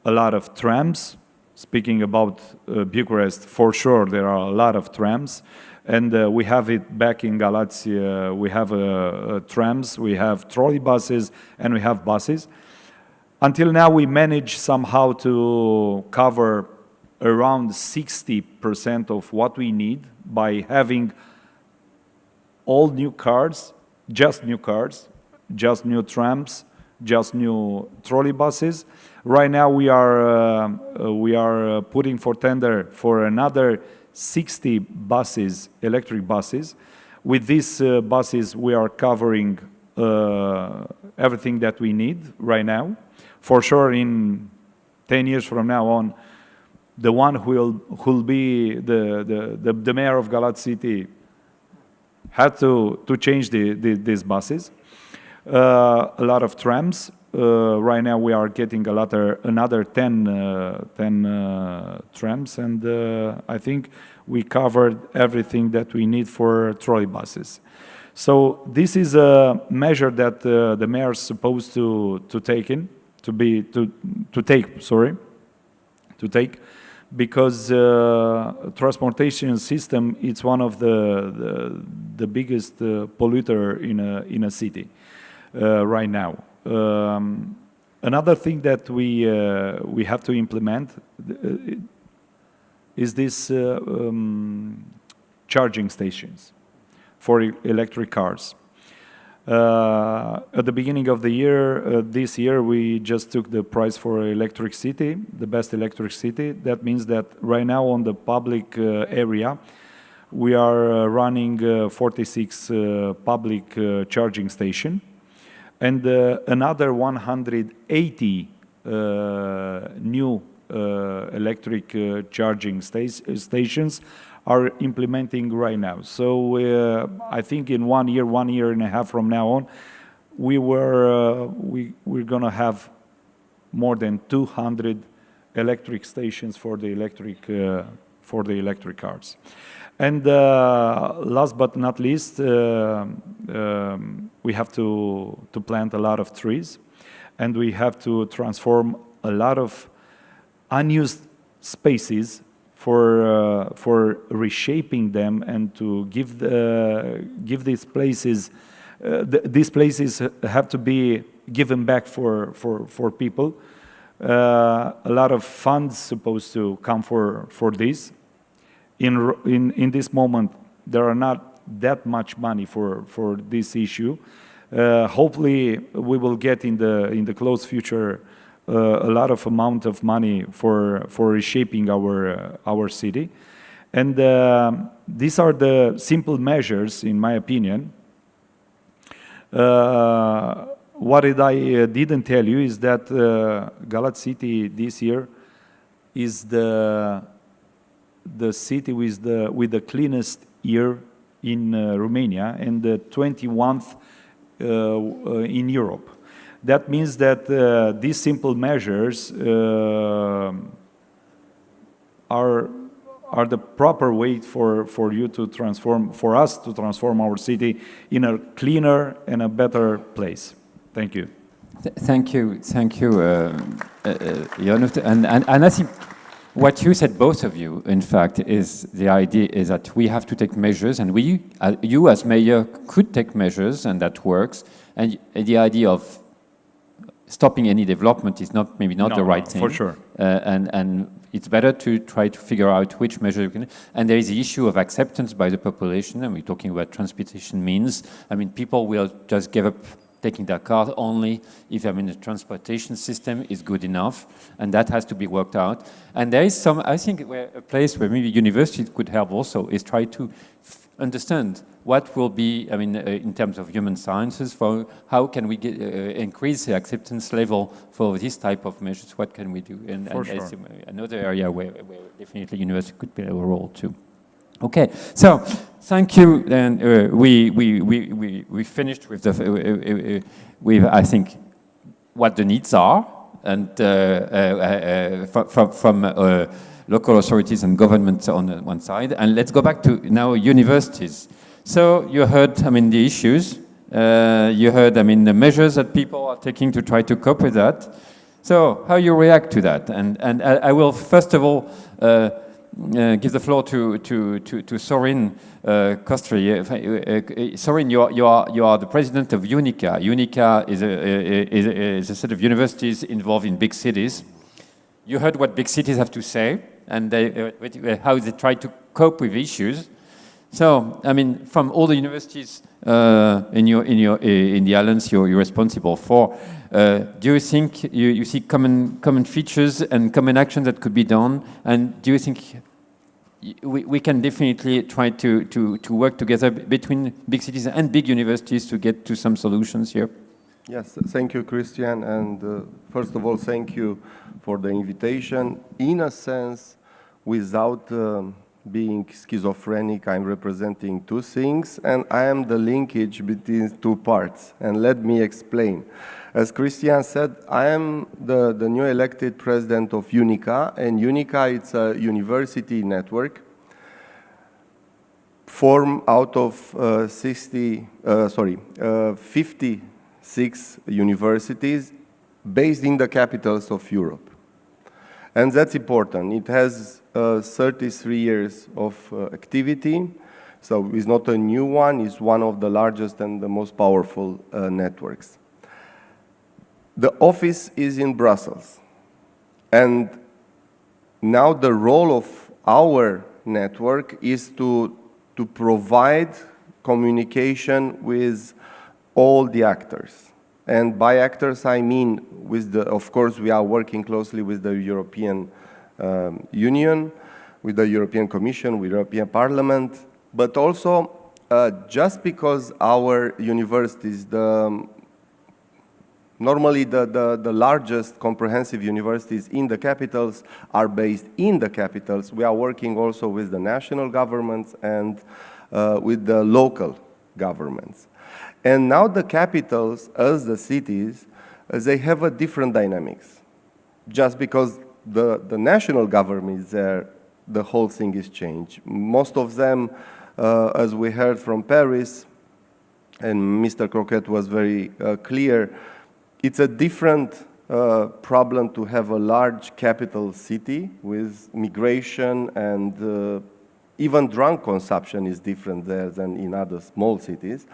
[SPEAKER 6] a lot of trams. Speaking about Bucharest, for sure, there are a lot of trams. And we have it back in Galați. We have trams, we have trolley buses, and we have buses. Until now, we managed somehow to cover around 60% of what we need by having all new cars, just new trams, just new trolley buses. Right now, we are putting for tender for another 60 buses, electric buses. With these buses, we are covering everything that we need right now. For sure, in 10 years from now on, the one who will be the mayor of Galați City had to change these buses. A lot of trams, right now we are getting another 10 trams, and I think we covered everything that we need for trolleybuses. So this is a measure that the mayor is supposed to take, because transportation system is one of the biggest polluter in a city right now. Another thing that we have to implement is this charging stations for electric cars. At the beginning of the year, this year, we just took the prize for electric city, the best electric city. That means that right now on the public area, we are running 46 public charging stations, and another 180 new electric charging stations are implementing right now. So I think in 1 year and a half from now on, we're gonna have more than 200 electric stations for the electric cars. And last but not least, we have to plant a lot of trees, and we have to transform a lot of unused spaces for reshaping them, and to give these places have to be given back for people. A lot of funds supposed to come for this. In this moment, there are not that much money for this issue. Hopefully, we will get in the close future a lot of amount of money for reshaping our city. And these are the simple measures, in my opinion. What I didn't tell you is that Galați City this year is the city with the cleanest year in Romania, and the 21st in Europe. That means that these simple measures are the proper way for us to transform our city in a cleaner and a better place. Thank you.
[SPEAKER 1] Thank you, Jan. And I think what you said, both of you, in fact, is the idea is that we have to take measures, and you as mayor could take measures, and that works. And the idea of stopping any development is maybe not the right thing.
[SPEAKER 6] For sure.
[SPEAKER 1] And it's better to try to figure out which measure you can. And there is the issue of acceptance by the population, and we're talking about transportation means. I mean, people will just give up taking their car only if the transportation system is good enough, and that has to be worked out. And there is I think, a place where maybe universities could help also is try to understand what will be, in terms of human sciences, for how can we increase the acceptance level for this type of measures? What can we do? And sure. Another area where definitely university could play a role too. Okay, so thank you. And we finished with I think what the needs are, and from local authorities and governments on one side. And let's go back to now universities. So you heard, the issues. You heard, the measures that people are taking to try to cope with that. So how you react to that? And I will first of all give the floor to Sorin Kostri. Sorin, you are the president of UNICA. UNICA is a set of universities involved in big cities. You heard what big cities have to say, and how they try to cope with issues. So, from all the universities in the alliance you're responsible for, do you think you see common features and common actions that could be done? And do you think we can definitely try to work together between big cities and big universities to get to some solutions here?
[SPEAKER 7] Yes, thank you, Christian. And first of all, thank you for the invitation. In a sense, without being schizophrenic, I'm representing two things, and I am the linkage between two parts. And let me explain. As Christian said, I am the new elected president of UNICA, and UNICA, it's a university network formed out of 56 universities based in the capitals of Europe. And that's important. It has 33 years of activity, so it's not a new one, it's one of the largest and the most powerful networks. The office is in Brussels, and now the role of our network is to provide communication with all the actors. And by actors, I mean, of course, we are working closely with the European Union, with the European Commission, with the European Parliament, but also just because our universities, normally the largest comprehensive universities in the capitals are based in the capitals, we are working also with the national governments and with the local governments. And now the capitals, as the cities, they have a different dynamics. Just because the national government is there, the whole thing is changed. Most of them, as we heard from Paris, and Mr. Croquet was very clear, it's a different problem to have a large capital city with migration, and even drug consumption is different there than in other small cities,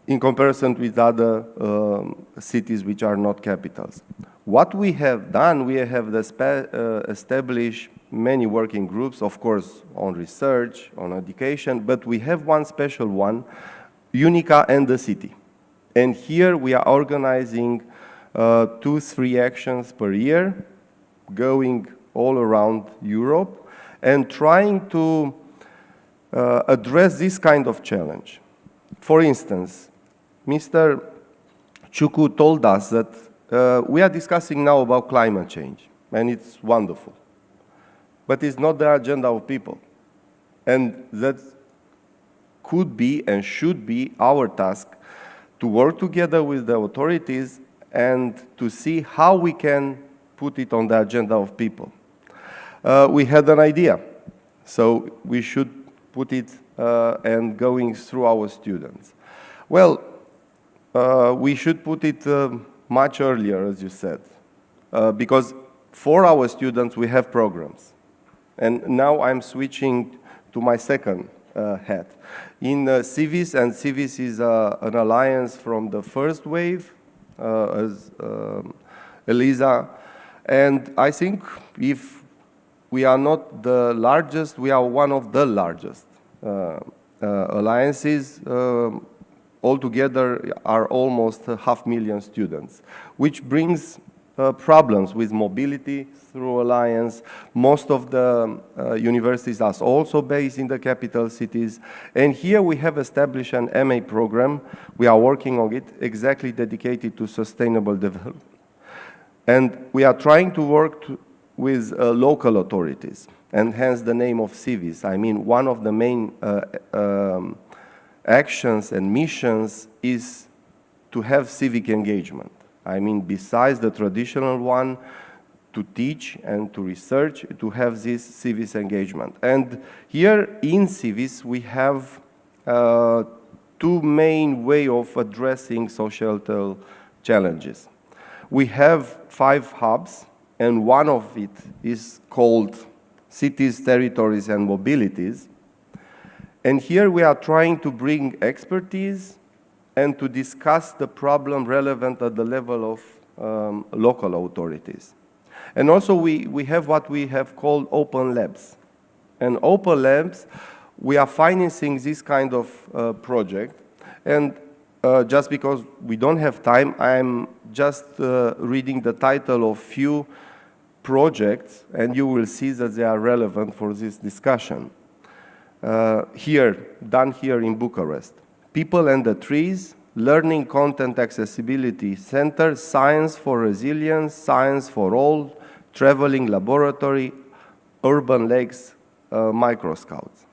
[SPEAKER 7] in comparison with other cities which are not capitals. What we have done, we have established many working groups, of course, on research, on education, but we have one special one, UNICA and the city. And here we are organizing 2-3 actions per year, going all around Europe, and trying to address this kind of challenge. For instance, Mr. Ciucu told us that we are discussing now about climate change, and it's wonderful. But it's not the agenda of people. And that could be and should be our task, to work together with the authorities and to see how we can put it on the agenda of people. We had an idea, so we should put it and going through our students. Well, we should put it much earlier, as you said, because for our students we have programs. And now I'm switching to my second hat. In CIVIS, and CIVIS is an alliance from the first wave, as ELISA, and I think if we are not the largest, we are one of the largest alliances. Altogether are almost 500,000 students, which brings problems with mobility through alliance. Most of the universities are also based in the capital cities. And here we have established an MA program. We are working on it, exactly dedicated to sustainable development. And we are trying to work with local authorities, and hence the name of CIVIS. I mean, one of the main actions and missions is to have civic engagement. I mean, besides the traditional one, to teach and to research, to have this civic engagement. And here in CIVIS, we have two main ways of addressing societal challenges. We have 5 hubs, and one of it is called Cities, Territories, and Mobilities. And here we are trying to bring expertise and to discuss the problem relevant at the level of local authorities. And also we have what we have called open labs. And open labs, we are financing this kind of project. And just because we don't have time, I'm just reading the title of few projects, and you will see that they are relevant for this discussion. Done here in Bucharest. People and the Trees, Learning Content Accessibility Center, Science for Resilience, Science for All, Traveling Laboratory, Urban Lakes micro scouts.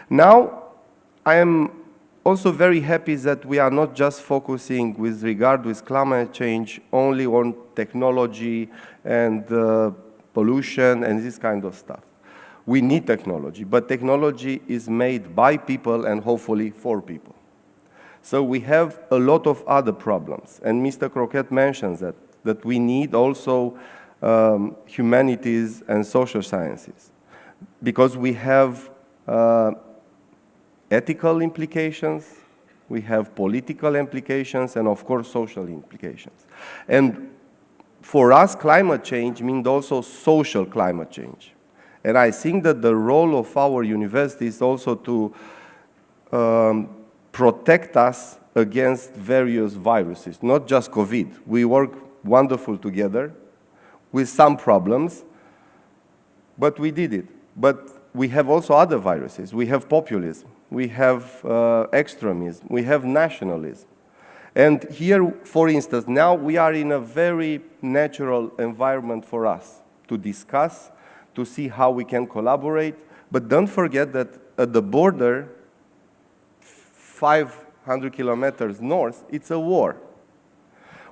[SPEAKER 7] Now, I am also very happy that we are not just focusing with regard with climate change only on technology and pollution and this kind of stuff. We need technology, but technology is made by people and hopefully for people. So we have a lot of other problems, and Mr. Croquet mentions that we need also humanities and social sciences, because we have ethical implications, we have political implications, and of course social implications. And for us, climate change means also social climate change. And I think that the role of our university is also to protect us against various viruses, not just COVID. We work wonderful together with some problems, but we did it. But we have also other viruses. We have populism, we have extremism, we have nationalism. And here, for instance, now we are in a very natural environment for us to discuss, to see how we can collaborate. But don't forget that at the border, 500 kilometers north, it's a war.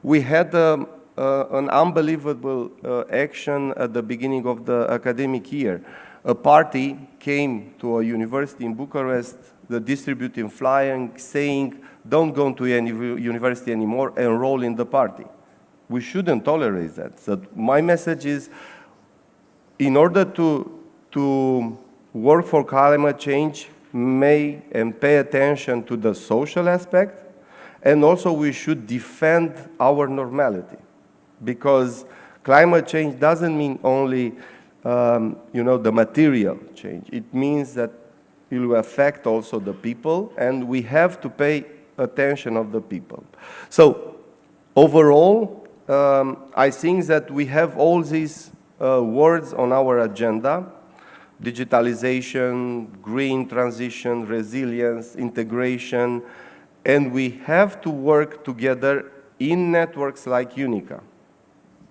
[SPEAKER 7] We had an unbelievable action at the beginning of the academic year. A party came to a university in Bucharest, the distributing flying, saying, don't go to any university anymore, enroll in the party. We shouldn't tolerate that. So my message is, in order to work for climate change, and pay attention to the social aspect, and also we should defend our normality, because climate change doesn't mean only the material change. It means that it will affect also the people, and we have to pay attention of the people. So overall, I think that we have all these words on our agenda: digitalization, green transition, resilience, integration, and we have to work together in networks like UNICA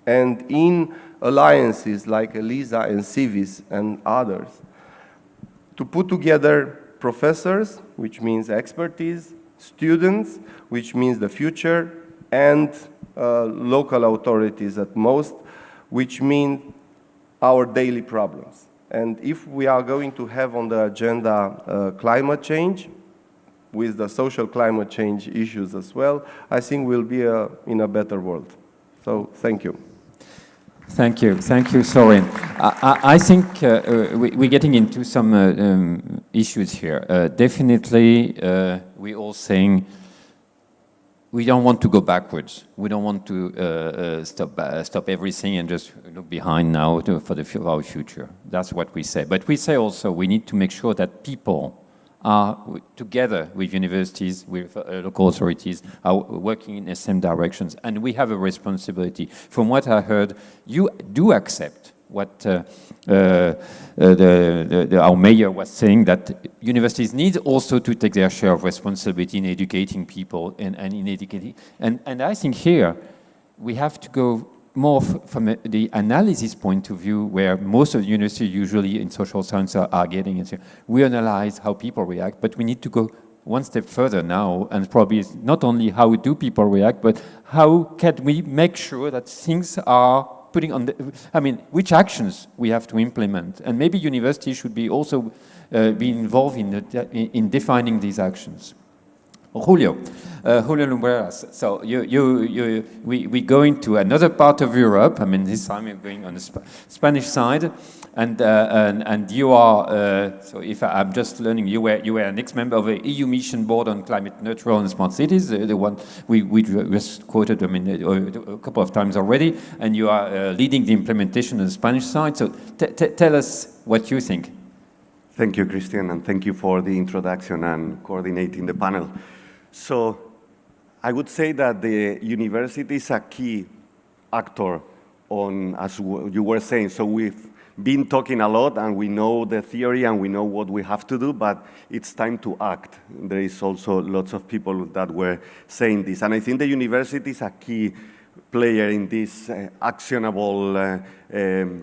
[SPEAKER 7] and in alliances like ELISA and CIVIS and others to put together professors, which means expertise, students, which means the future, and local authorities at most, which mean our daily problems. And if we are going to have on the agenda climate change, with the social climate change issues as well, I think we'll be in a better world. So thank you.
[SPEAKER 1] Thank you, Sorin. I think we're getting into some issues here. Definitely, we're all saying we don't want to go backwards. We don't want to stop everything and just look behind now for our future. That's what we say. But we say also we need to make sure that people are together with universities, with local authorities, are working in the same directions, and we have a responsibility. From what I heard, you do accept what our mayor was saying, that universities need also to take their share of responsibility in educating people and in educating. And I think here we have to go more from the analysis point of view, where most of the universities usually in social science are getting it. We analyze how people react, but we need to go one step further now, and probably not only how do people react, but how can we make sure that things are putting on which actions we have to implement. And maybe universities should be also be involved in defining these actions. Julio Lumbreras. So we going to another part of Europe. I mean, this time you're going on the Spanish side, and you are. So if I'm just learning, you were an ex-member of the EU Mission Board on Climate Neutral and Smart Cities, the one we just quoted. I mean, a couple of times already, and you are leading the implementation on the Spanish side. So tell us what you think.
[SPEAKER 8] Thank you, Christian, and thank you for the introduction and coordinating the panel. So I would say that the university is a key actor on, as you were saying, so we've been talking a lot and we know the theory and we know what we have to do, but it's time to act. There is also lots of people that were saying this, and I think the university is a key player in this actionable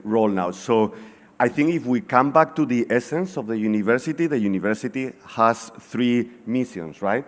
[SPEAKER 8] role now. So I think if we come back to the essence of the university has three missions, right?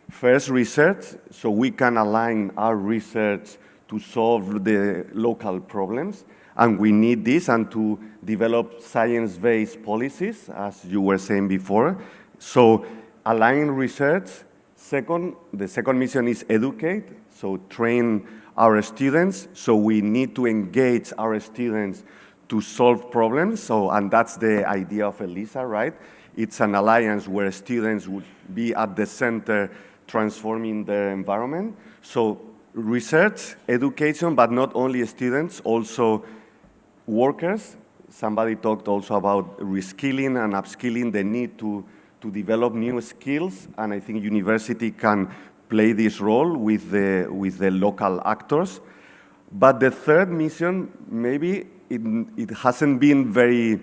[SPEAKER 8] First, research, so we can align our research to solve the local problems, and we need this and to develop science-based policies, as you were saying before. So align research. Second, the second mission is educate, so train our students. So we need to engage our students to solve problems. So, and that's the idea of EELISA, right? It's an alliance where students would be at the center transforming their environment. So research, education, but not only students, also workers. Somebody talked also about reskilling and upskilling, the need to develop new skills, and I think university can play this role with the local actors. But the third mission, maybe it hasn't been very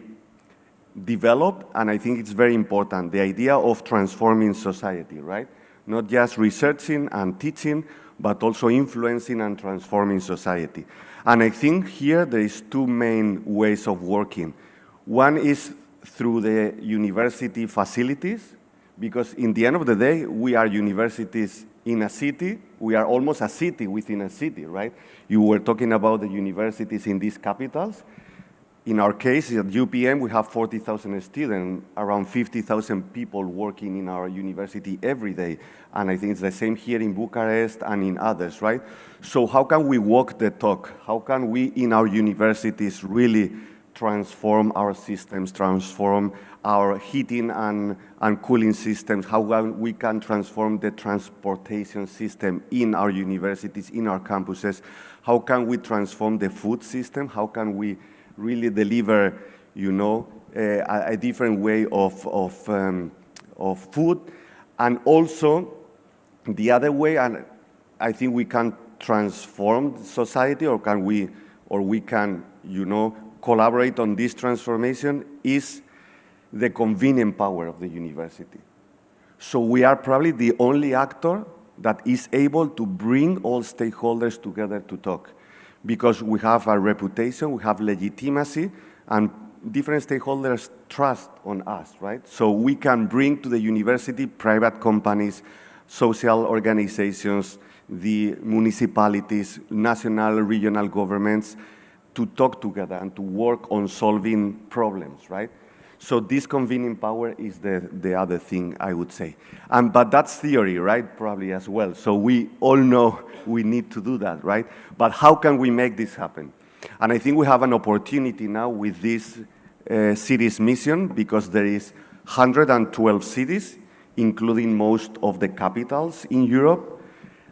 [SPEAKER 8] developed, and I think it's very important, the idea of transforming society, right? Not just researching and teaching, but also influencing and transforming society. And I think here there is two main ways of working. One is through the university facilities, because in the end of the day, we are universities in a city. We are almost a city within a city, right? You were talking about the universities in these capitals. In our case, at UPM, we have 40,000 students, around 50,000 people working in our university every day. And I think it's the same here in Bucharest and in others, right? So how can we walk the talk? How can we, in our universities, really transform our systems, transform our heating and cooling systems, how we can transform the transportation system in our universities, in our campuses, how can we transform the food system, how can we really deliver, you know, a different way of food, and also the other way, and I think we can transform society, or we can, you know, collaborate on this transformation, is the convening power of the university. So we are probably the only actor that is able to bring all stakeholders together to talk, because we have a reputation, we have legitimacy, and different stakeholders trust on us, right? So we can bring to the university private companies, social organizations, the municipalities, national, regional governments, to talk together and to work on solving problems, right? So this convening power is the other thing, I would say. But that's theory, right, probably as well. So we all know we need to do that, right? But how can we make this happen? And I think we have an opportunity now with this cities mission, because there is 112 cities, including most of the capitals in Europe,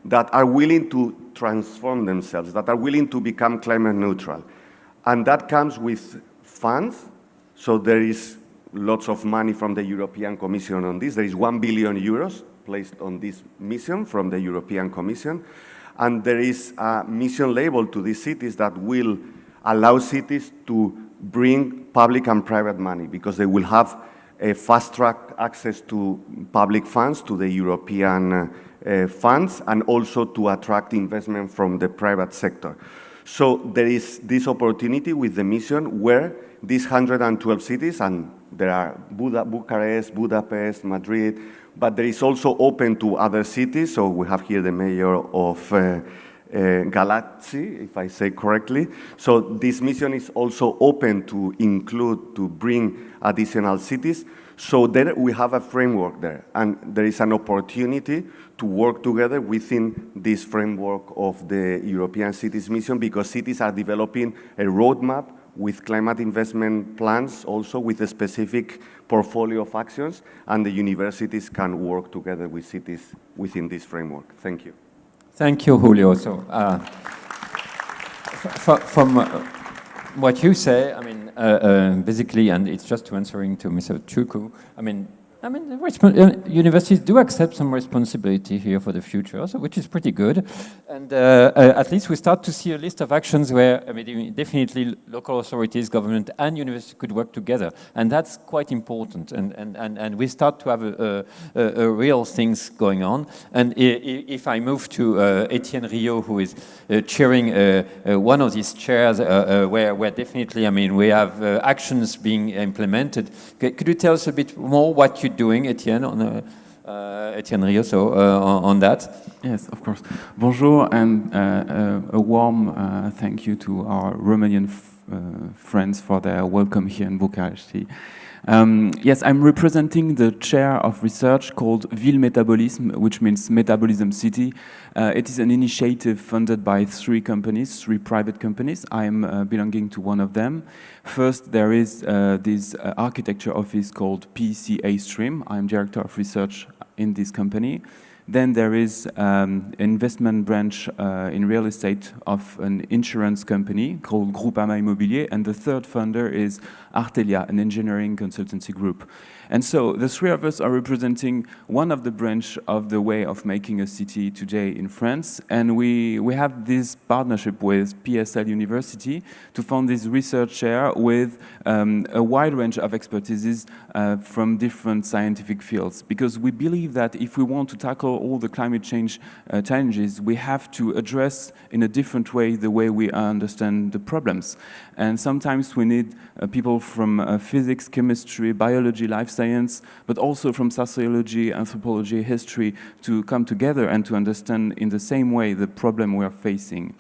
[SPEAKER 8] that are willing to transform themselves, that are willing to become climate neutral. And that comes with funds. So there is lots of money from the European Commission on this. There is 1 billion euros placed on this mission from the European Commission. And there is a mission label to these cities that will allow cities to bring public and private money, because they will have a fast-track access to public funds, to the European funds, and also to attract investment from the private sector. So there is this opportunity with the mission where these 112 cities, and there are Bucharest, Budapest, Madrid, but there is also open to other cities. So we have here the mayor of Galați, if I say correctly. So this mission is also open to include, to bring additional cities. So there we have a framework there, and there is an opportunity to work together within this framework of the European Cities Mission, because cities are developing a roadmap with climate investment plans, also with a specific portfolio of actions, and the universities can work together with cities within this framework. Thank you.
[SPEAKER 1] Thank you, Julio. So, from what you say, I mean, basically, and it's just answering to Mr. Chuku, I mean, I mean, universities do accept some responsibility here for the future, so which is pretty good. And at least we start to see a list of actions where, I mean, definitely local authorities, government, and universities could work together, and that's quite important. And we start to have a real things going on. And if I move to Etienne Rio, who is chairing one of these chairs, where definitely, I mean, we have actions being implemented. Could you tell us a bit more what you're doing, Etienne, on Etienne Rio, so on that?
[SPEAKER 9] Yes, of course. Bonjour, and a warm thank you to our Romanian friends for their welcome here in Bucharest. Yes, I'm representing the chair of research called Ville Métabolisme, which means Metabolism City. It is an initiative funded by three private companies. I'm belonging to one of them. First, there is this architecture office called PCA Stream. I'm director of research in this company. Then there is an investment branch in real estate of an insurance company called Groupama Immobilier, and the third funder is Artelia, an engineering consultancy group. And so the three of us are representing one of the branch of the way of making a city today in France, and we have this partnership with PSL University to fund this research chair with a wide range of expertises from different scientific fields, because we believe that if we want to tackle all the climate change challenges, we have to address in a different way the way we understand the problems. And sometimes we need people from physics, chemistry, biology, life science, but also from sociology, anthropology, history, to come together and to understand in the same way the problem we are facing.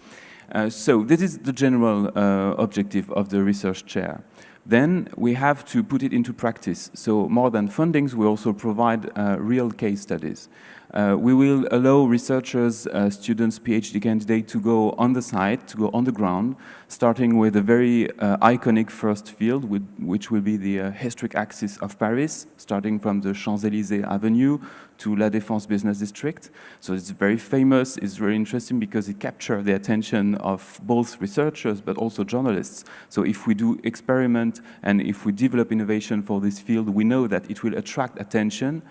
[SPEAKER 9] So this is the general objective of the research chair. Then we have to put it into practice. So more than fundings, we also provide real case studies. We will allow researchers, students, PhD candidates to go on the site, to go on the ground, starting with a very iconic first field, which will be the historic axis of Paris, starting from the Champs-Élysées Avenue to La Défense Business District. So it's very famous, it's very interesting because it captures the attention of both researchers but also journalists. So if we do experiment and if we develop innovation for this field, we know that it will attract attention.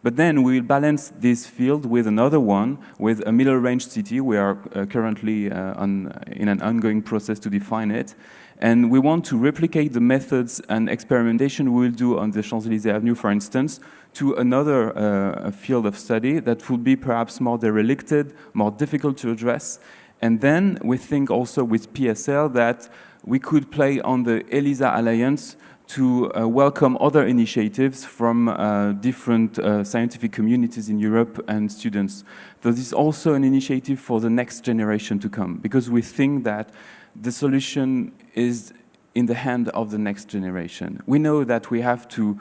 [SPEAKER 9] But then we will balance this field with another one, with a middle-range city. We are currently in an ongoing process to define it. And we want to replicate the methods and experimentation we will do on the Champs-Élysées Avenue, for instance, to another field of study that would be perhaps more derelicted, more difficult to address. And then we think also with PSL that we could play on the EELISA Alliance to welcome other initiatives from different scientific communities in Europe and students. So this is also an initiative for the next generation to come, because we think that the solution is in the hand of the next generation. We know that we have to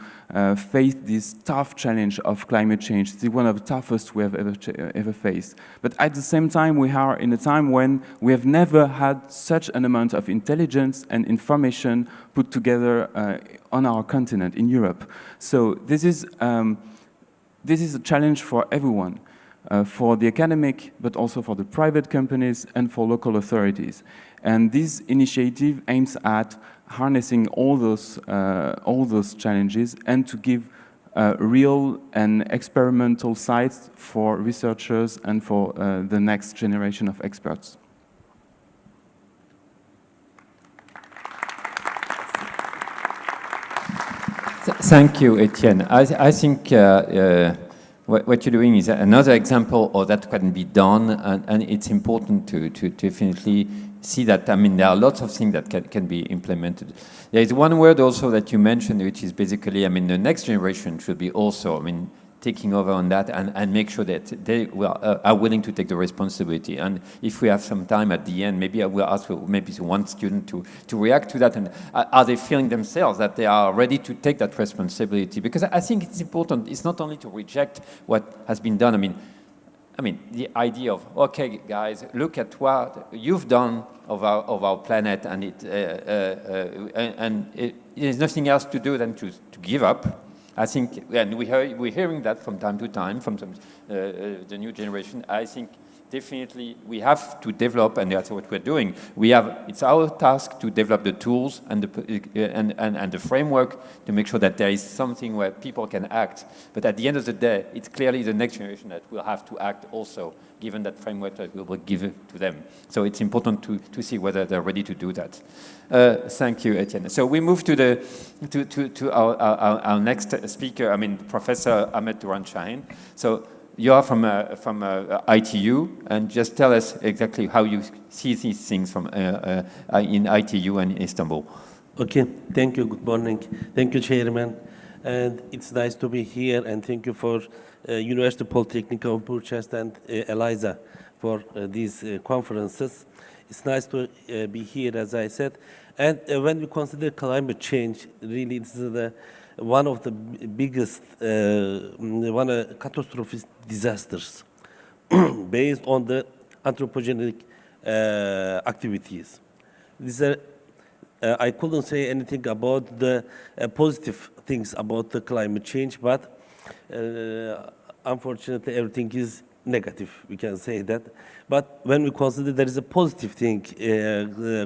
[SPEAKER 9] face this tough challenge of climate change. It's one of the toughest we have ever faced. But at the same time, we are in a time when we have never had such an amount of intelligence and information put together on our continent, in Europe. So this is a challenge for everyone, for the academic, but also for the private companies and for local authorities. And this initiative aims at harnessing all those challenges and to give real and experimental sites for researchers and for the next generation of experts.
[SPEAKER 1] Thank you, Etienne. I think what you're doing is another example of that can be done, and it's important to definitely see that. I mean, there are lots of things that can be implemented. There is one word also that you mentioned, which is basically, I mean, the next generation should be also, I mean, taking over on that and make sure that they are willing to take the responsibility. And if we have some time at the end, maybe I will ask maybe one student to react to that. And are they feeling themselves that they are ready to take that responsibility? Because I think it's important. It's not only to reject what has been done. I mean, the idea of, okay, guys, look at what you've done of our planet, and there's nothing else to do than to give up. I think, and we're hearing that from time to time from the new generation. I think definitely we have to develop, and that's what we're doing. It's our task to develop the tools and the framework to make sure that there is something where people can act. But at the end of the day, it's clearly the next generation that will have to act also, given that framework that we will give to them. So it's important to see whether they're ready to do that. Thank you, Etienne. So we move to our next speaker, Professor Ahmed Duran-Shahin. So you are from ITU, and just tell us exactly how you see these things in ITU and Istanbul.
[SPEAKER 10] Okay, thank you. Good morning. Thank you, Chairman. And it's nice to be here, and thank you for University Polytechnic of Bucharest and ELISA for these conferences. It's nice to be here, as I said. And when we consider climate change, really it's one of the biggest, catastrophic disasters based on the anthropogenic activities. I couldn't say anything about the positive things about the climate change, but unfortunately everything is negative, we can say that. But when we consider there is a positive thing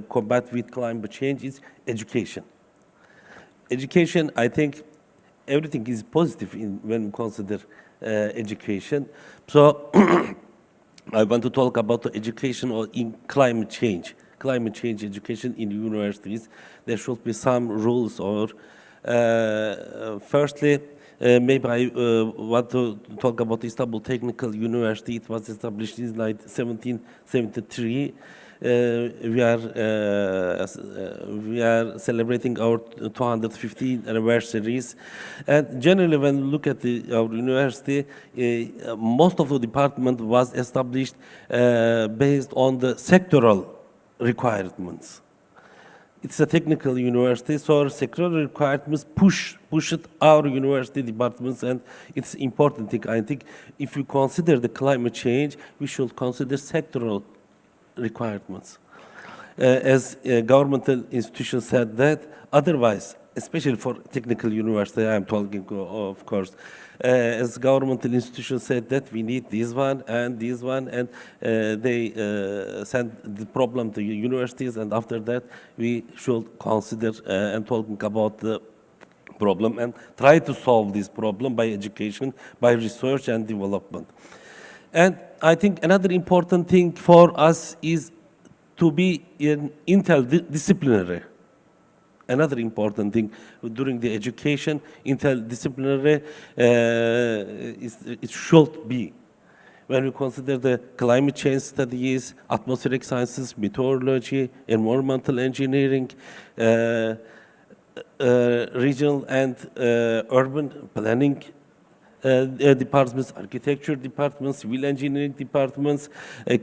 [SPEAKER 10] combat with climate change is education. Education, I think everything is positive when we consider education. So I want to talk about the education in climate change education in universities. There should be some rules or firstly, maybe I want to talk about Istanbul Technical University. It was established in 1773. We are celebrating our 215th anniversaries, and generally, when we look at our university, most of the department was established based on the sectoral requirements. It's a technical university, so sectoral requirements pushed our university departments, and it's important thing. I think if you consider the climate change, we should consider sectoral requirements. As governmental institutions said that, otherwise, especially for technical university, I'm talking of course, as governmental institutions said that we need this one, and they send the problem to universities, and after that we should consider and talking about the problem and try to solve this problem by education, by research and development. And I think another important thing for us is to be interdisciplinary. Another important thing during the education, interdisciplinary, it should be. When we consider the climate change studies, atmospheric sciences, meteorology, environmental engineering, regional and urban planning departments, architecture departments, civil engineering departments,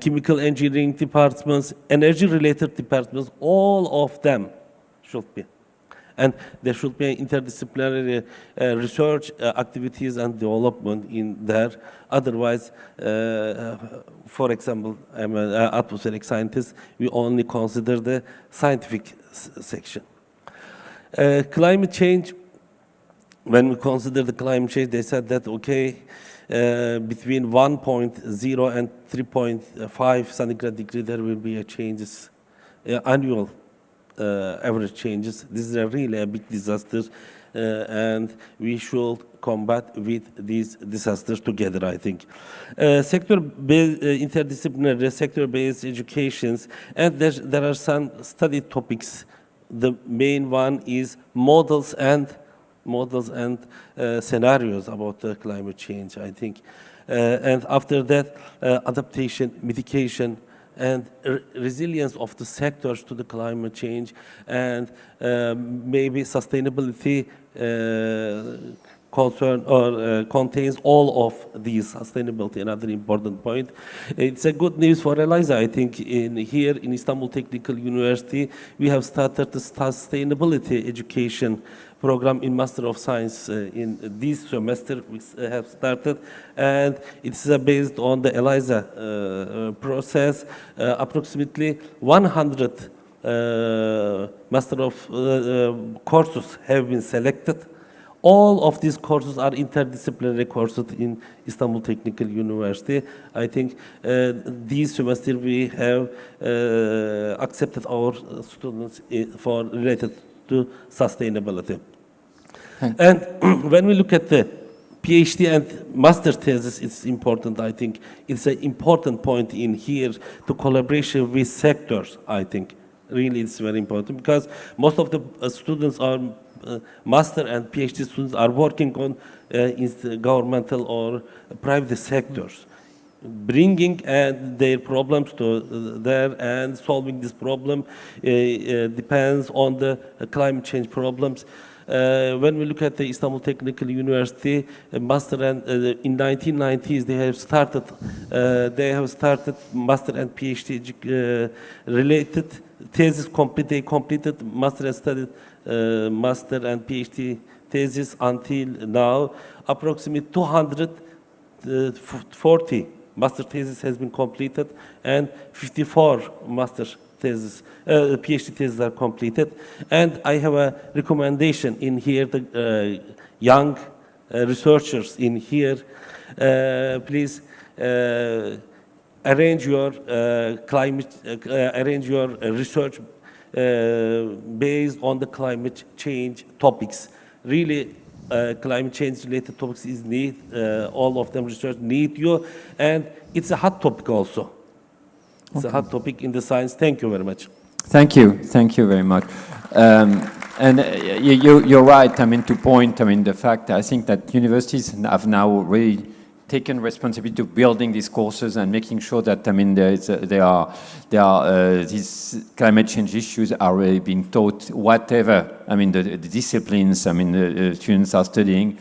[SPEAKER 10] chemical engineering departments, energy-related departments, all of them should be. And there should be interdisciplinary research activities and development in there. Otherwise, for example, I'm an atmospheric scientist, we only consider the scientific section. Climate change, when we consider the climate change, they said that, okay, between 1.0 and 3.5 centigrade degree, there will be a changes, annual average changes. This is really a big disaster, and we should combat with these disasters together, I think. Sector-based, interdisciplinary, sector-based educations, and there are some study topics. The main one is models and scenarios about climate change, I think. And after that, adaptation, mitigation, and resilience of the sectors to the climate change, and maybe sustainability concern or contains all of these sustainability. Another important point. It's a good news for ELISA. I think here in Istanbul Technical University, we have started the sustainability education program in Master of Science in this semester. We have started, and it's based on the ELISA process. Approximately 100 Master of courses have been selected. all of these courses are interdisciplinary courses in Istanbul Technical University. I think this semester we have accepted our students for related to sustainability. And when we look at the PhD and master thesis, it's important, I think. It's an important point in here to collaboration with sectors, I think. Really, it's very important because most of the students are master and PhD students are working on governmental or private sectors, bringing their problems to there and solving this problem depends on the climate change problems. When we look at the Istanbul Technical University, master and in 1990s they have started master and PhD related thesis. They completed master and studied master and PhD thesis until now. Approximately 240 master thesis has been completed and 54 master thesis, PhD theses are completed. And I have a recommendation in here, the young researchers in here, please arrange your research based on the climate change topics. Really, climate change related topics is need, all of them research need you, and it's a hot topic also. It's a hot topic in the science. Thank you very much.
[SPEAKER 1] Thank you very much. And you're right, I mean, to point, I mean, the fact, I think that universities have now really taken responsibility of building these courses and making sure that, I mean, these climate change issues are really being taught, whatever, I mean, the disciplines, I mean, the students are studying,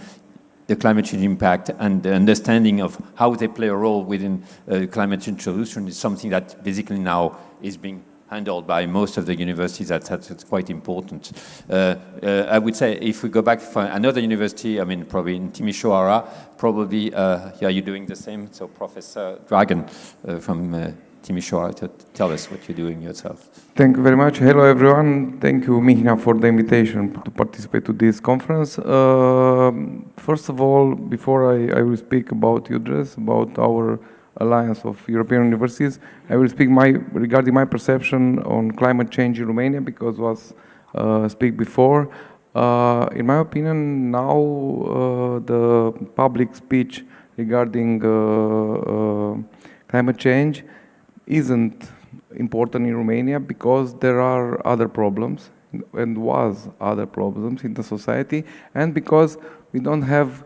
[SPEAKER 1] the climate change impact and the understanding of how they play a role within climate change solution is something that basically now is being handled by most of the universities. That's quite important. I would say if we go back for another university, I mean, probably in Timisoara, probably, yeah, you're doing the same. So Professor Dragan from Timisoara, to tell us what you're doing yourself.
[SPEAKER 11] Thank you very much. Hello, everyone. Thank you, Mihna, for the invitation to participate to this conference. First of all, before I will speak about UDRES, about our Alliance of European Universities, I will speak regarding my perception on climate change in Romania, because was speak before. In my opinion, now the public speech regarding climate change isn't important in Romania because there are other problems and was other problems in the society, and because we don't have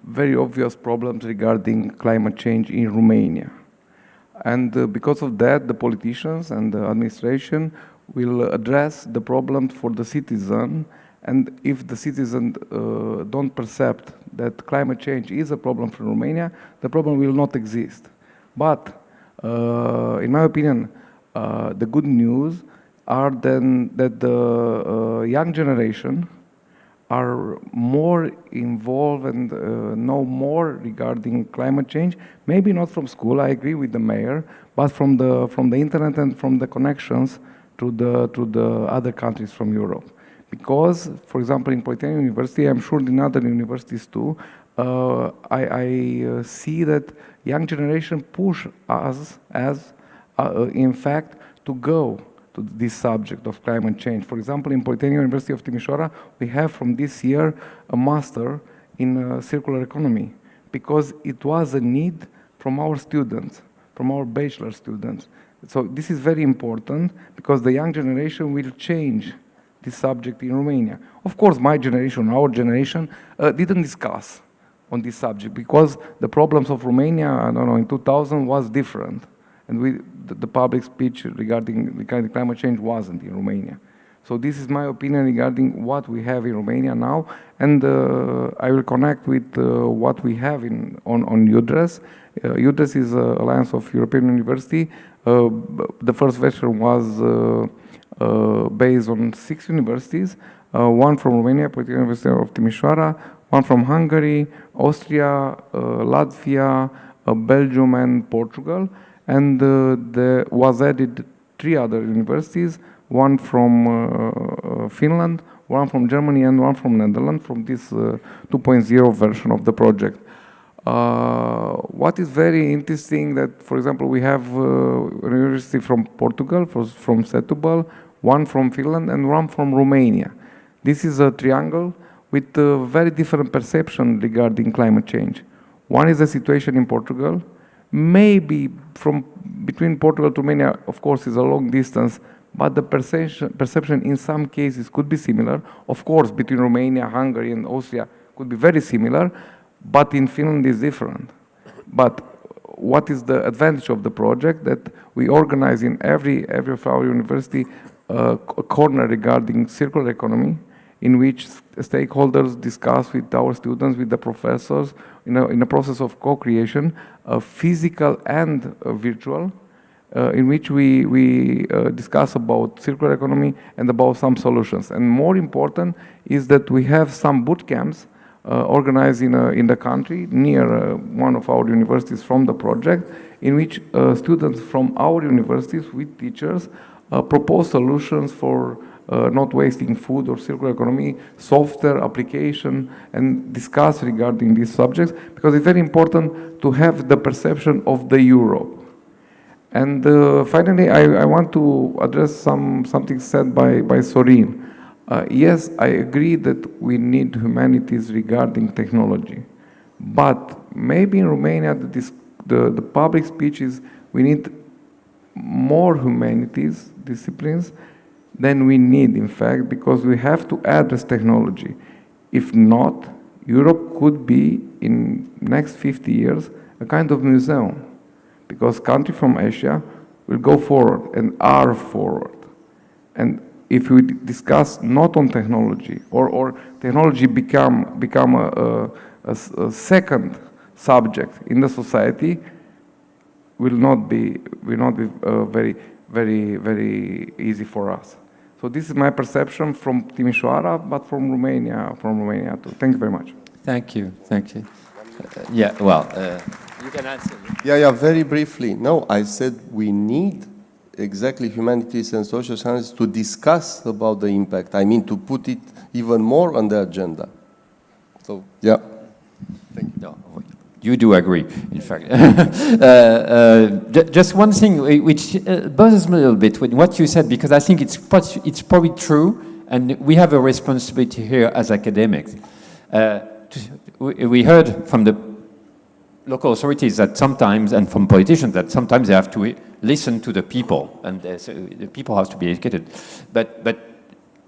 [SPEAKER 11] very obvious problems regarding climate change in Romania. And because of that, the politicians and the administration will address the problems for the citizen, and if the citizen don't perceive that climate change is a problem for Romania, the problem will not exist. But in my opinion, the good news are then that the young generation are more involved and know more regarding climate change. Maybe not from school, I agree with the mayor, but from the internet and from the connections to the other countries from Europe. Because, for example, in Plenary University, I'm sure in other universities too, I see that young generation push us as, in fact, to go to this subject of climate change. For example, in Plenary University of Timisoara, we have from this year a master in circular economy, because it was a need from our students, from our bachelor students. So this is very important, because the young generation will change this subject in Romania. Of course, my generation, our generation, didn't discuss on this subject, because the problems of Romania, I don't know, in 2000 was different. And the public speech regarding climate change wasn't in Romania. So this is my opinion regarding what we have in Romania now, and I will connect with what we have on UDRES. UDRES is Alliance of European University. The first version was based on 6 universities, one from Romania, Plenary University of Timisoara, one from Hungary, Austria, Latvia, Belgium, and Portugal. And was added 3 other universities, one from Finland, one from Germany and one from Netherlands, from this 2.0 version of the project. What is very interesting that, for example, we have a university from Portugal, from Setúbal, one from Finland, and one from Romania. This is a triangle with a very different perception regarding climate change. One is the situation in Portugal. Maybe from between Portugal to Romania, of course, is a long distance, but the perception in some cases could be similar. Of course, between Romania, Hungary, and Austria could be very similar, but in Finland is different. But what is the advantage of the project? That we organize in every of our university a corner regarding circular economy, in which stakeholders discuss with our students, with the professors, in a process of co-creation, physical and virtual, in which we discuss about circular economy and about some solutions. And more important is that we have some boot camps organized in the country near one of our universities from the project, in which students from our universities with teachers propose solutions for not wasting food or circular economy, software application, and discuss regarding these subjects, because it's very important to have the perception of the Europe. And finally, I want to address something said by Sorin. Yes, I agree that we need humanities regarding technology, but maybe in Romania, the public speech is we need more humanities disciplines than we need, in fact, because we have to address technology. If not, Europe could be, in next 50 years, a kind of museum, because countries from Asia will go forward and are forward. And if we discuss not on technology, or technology become a second subject in the society, will not be very easy for us. So this is my perception from Timișoara, but from Romania too. Thank you very much.
[SPEAKER 1] Thank you. Yeah, well, you can answer.
[SPEAKER 7] Yeah, very briefly. No, I said we need exactly humanities and social sciences to discuss about the impact. I mean, to put it even more on the agenda. So, yeah. Thank you.
[SPEAKER 1] No, you do agree, in fact. Just one thing which bothers me a little bit with what you said, because I think it's probably true, and we have a responsibility here as academics. We heard from the local authorities that sometimes, and from politicians, that sometimes they have to listen to the people, and so the people have to be educated. But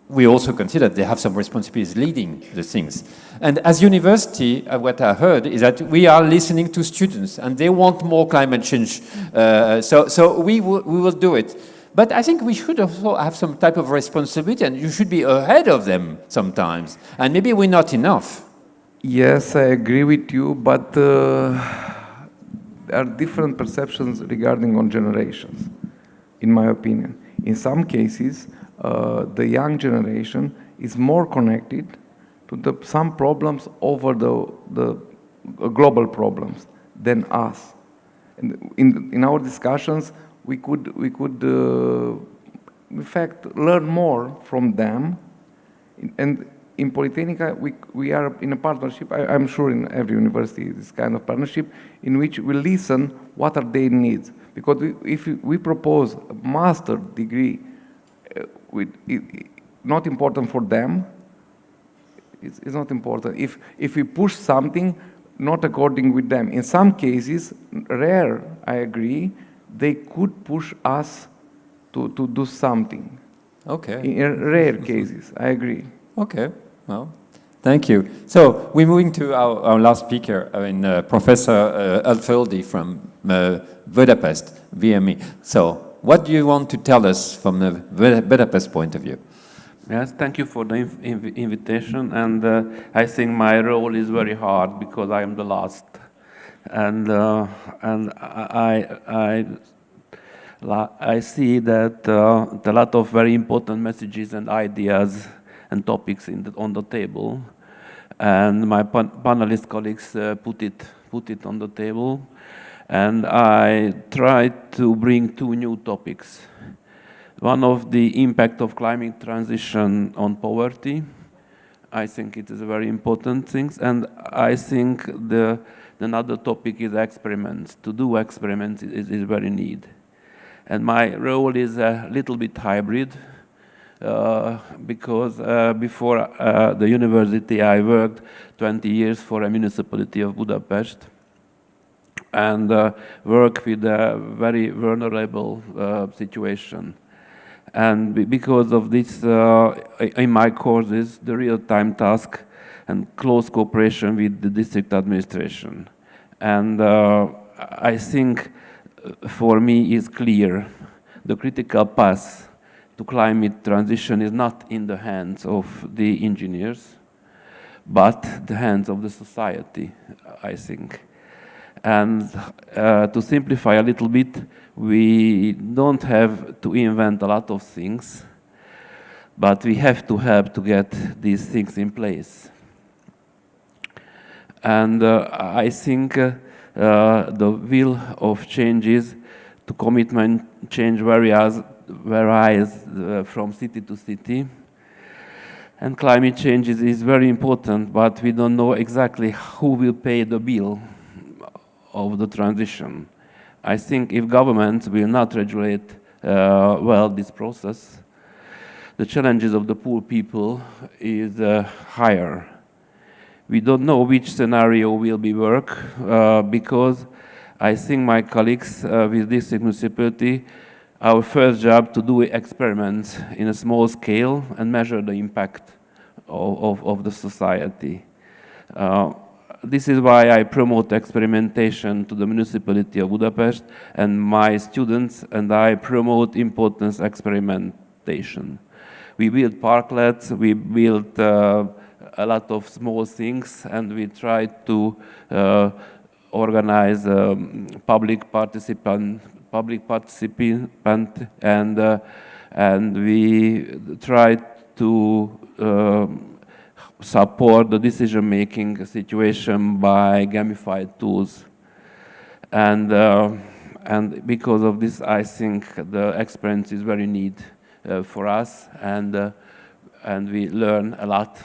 [SPEAKER 1] we also consider they have some responsibilities leading the things. And as university, what I heard is that we are listening to students, and they want more climate change. So we will do it. But I think we should also have some type of responsibility, and you should be ahead of them sometimes. And maybe we're not enough.
[SPEAKER 11] Yes, I agree with you, but there are different perceptions regarding on generations, in my opinion. In some cases, the young generation is more connected to some problems over the global problems than us. And in our discussions, we could in fact learn more from them. And in Polytechnica, we are in a partnership. I'm sure in every university this kind of partnership in which we listen what are their needs. Because if we propose a master degree, not important for them, it's not important. If we push something not according with them, in some cases, rare, I agree, they could push us to do something.
[SPEAKER 1] Okay.
[SPEAKER 11] In rare cases, I agree.
[SPEAKER 1] Okay, well, thank you. So we're moving to our last speaker, Professor Alföldi from Budapest, VME. So what do you want to tell us from the Budapest point of view?
[SPEAKER 12] Yes, thank you for the invitation, and I think my role is very hard because I am the last, and I see that a lot of very important messages and ideas and topics on the table, and my panelist colleagues put it on the table, and I tried to bring two new topics. one of the impact of climate transition on poverty. I think it is a very important thing, and I think another topic is experiments. To do experiments is very need. And my role is a little bit hybrid, because before the university I worked 20 years for a municipality of Budapest, and work with a very vulnerable situation. And because of this, in my courses, the real-time task and close cooperation with the district administration. And I think for me is clear. The critical path to climate transition is not in the hands of the engineers, but the hands of the society, I think. And to simplify a little bit, we don't have to invent a lot of things, but we have to help to get these things in place. And I think the will of changes to commitment change varies from city to city. And climate change is very important, but we don't know exactly who will pay the bill of the transition. I think if governments will not regulate well this process, the challenges of the poor people is higher. We don't know which scenario will be work, because I think my colleagues with this municipality, our first job to do experiments in a small scale and measure the impact of the society. This is why I promote experimentation to the municipality of Budapest, and my students and I promote importance experimentation. We build parklets, we build a lot of small things, and we try to organize public participant, and we try to support the decision-making situation by gamified tools. And because of this, I think the experience is very neat for us, and we learn a lot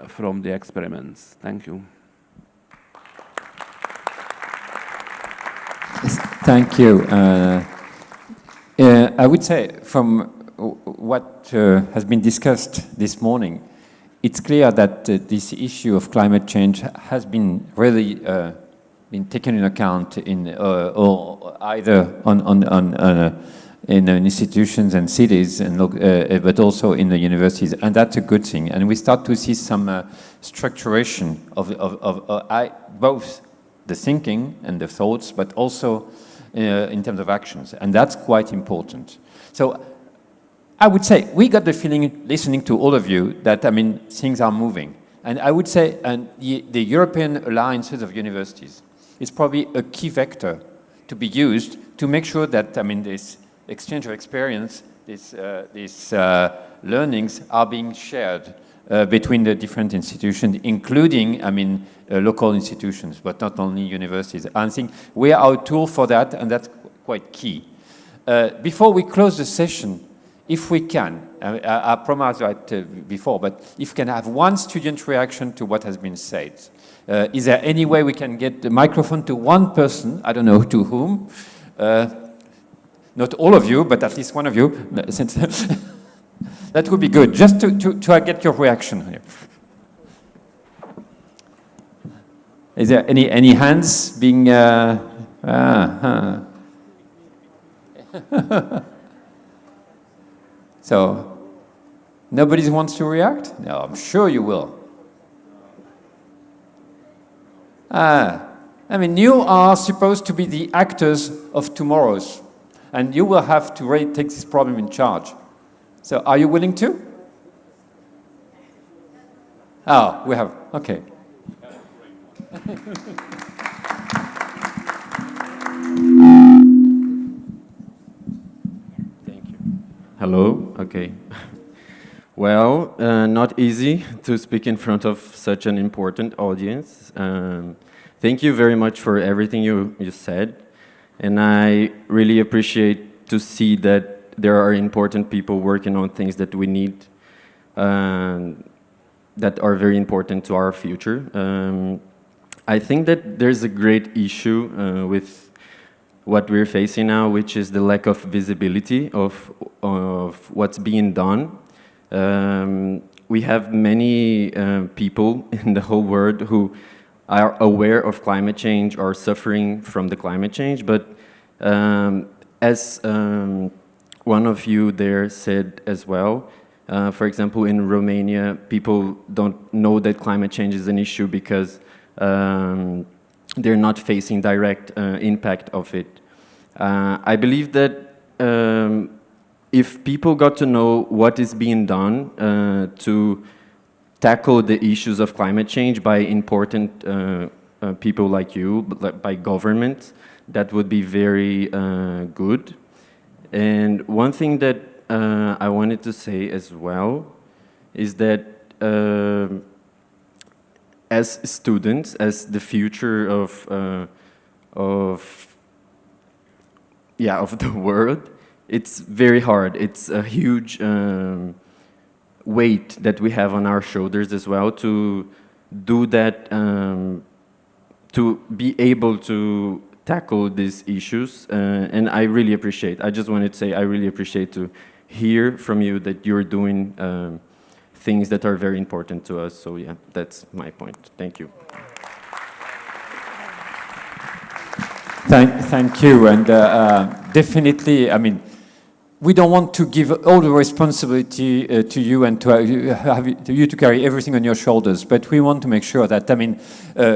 [SPEAKER 12] from the experiments. Thank you.
[SPEAKER 1] Thank you. I would say from what has been discussed this morning, it's clear that this issue of climate change has been really been taken into account in or either in institutions and cities, and but also in the universities, and that's a good thing. And we start to see some structuration of both the thinking and the thoughts, but also in terms of actions, and that's quite important. So I would say we got the feeling, listening to all of you, that things are moving. And I would say the European alliances of universities is probably a key vector to be used to make sure that this exchange of experience, these learnings are being shared between the different institutions, including local institutions, but not only universities. I think we are a tool for that, and that's quite key. Before we close the session, if we can, I promised that before, but if we can have one student reaction to what has been said. Is there any way we can get the microphone to one person? I don't know to whom. Not all of you, but at least one of you. That would be good, just to get your reaction here. Is there any hands being... So, nobody wants to react? No, I'm sure you will. You are supposed to be the actors of tomorrow's, and you will have to really take this problem in charge. So, are you willing to? Oh, we have, okay.
[SPEAKER 13] Hello, okay. Well, not easy to speak in front of such an important audience. Thank you very much for everything you said. And I really appreciate to see that there are important people working on things that we need, that are very important to our future. I think that there's a great issue with what we're facing now, which is the lack of visibility of what's being done. We have many people in the whole world who are aware of climate change or suffering from the climate change, but as one of you there said as well, for example, in Romania, people don't know that climate change is an issue because they're not facing direct impact of it. I believe that if people got to know what is being done to tackle the issues of climate change by important people like you, by government, that would be very good. And one thing that I wanted to say as well is that as students, as the future of the world, it's very hard. It's a huge weight that we have on our shoulders as well to do that, to be able to tackle these issues. And I really appreciate, I just wanted to say, I really appreciate to hear from you that you're doing things that are very important to us. So yeah, that's my point. Thank you.
[SPEAKER 1] Thank you, and definitely, I mean, we don't want to give all the responsibility to you and to have you to carry everything on your shoulders, but we want to make sure that, I mean,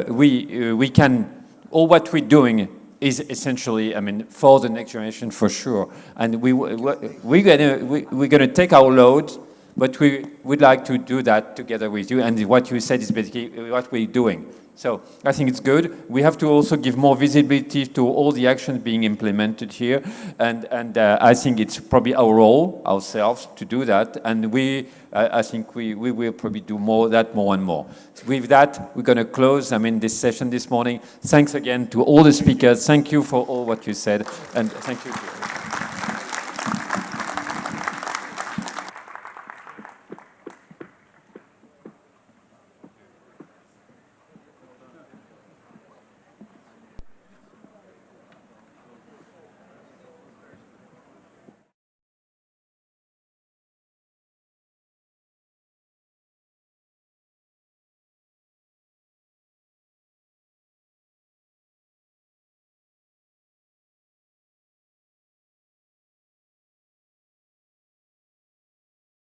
[SPEAKER 1] we can, all what we're doing is essentially, I mean, for the next generation for sure, and we're gonna take our load, but we would like to do that together with you, and what you said is basically what we're doing. So I think it's good. We have to also give more visibility to all the actions being implemented here, and I think it's probably our role ourselves to do that, and I think we will probably do more and more. So with that, we're going to close, I mean, this session this morning. Thanks again to all the speakers. Thank you for all what you said, and thank you.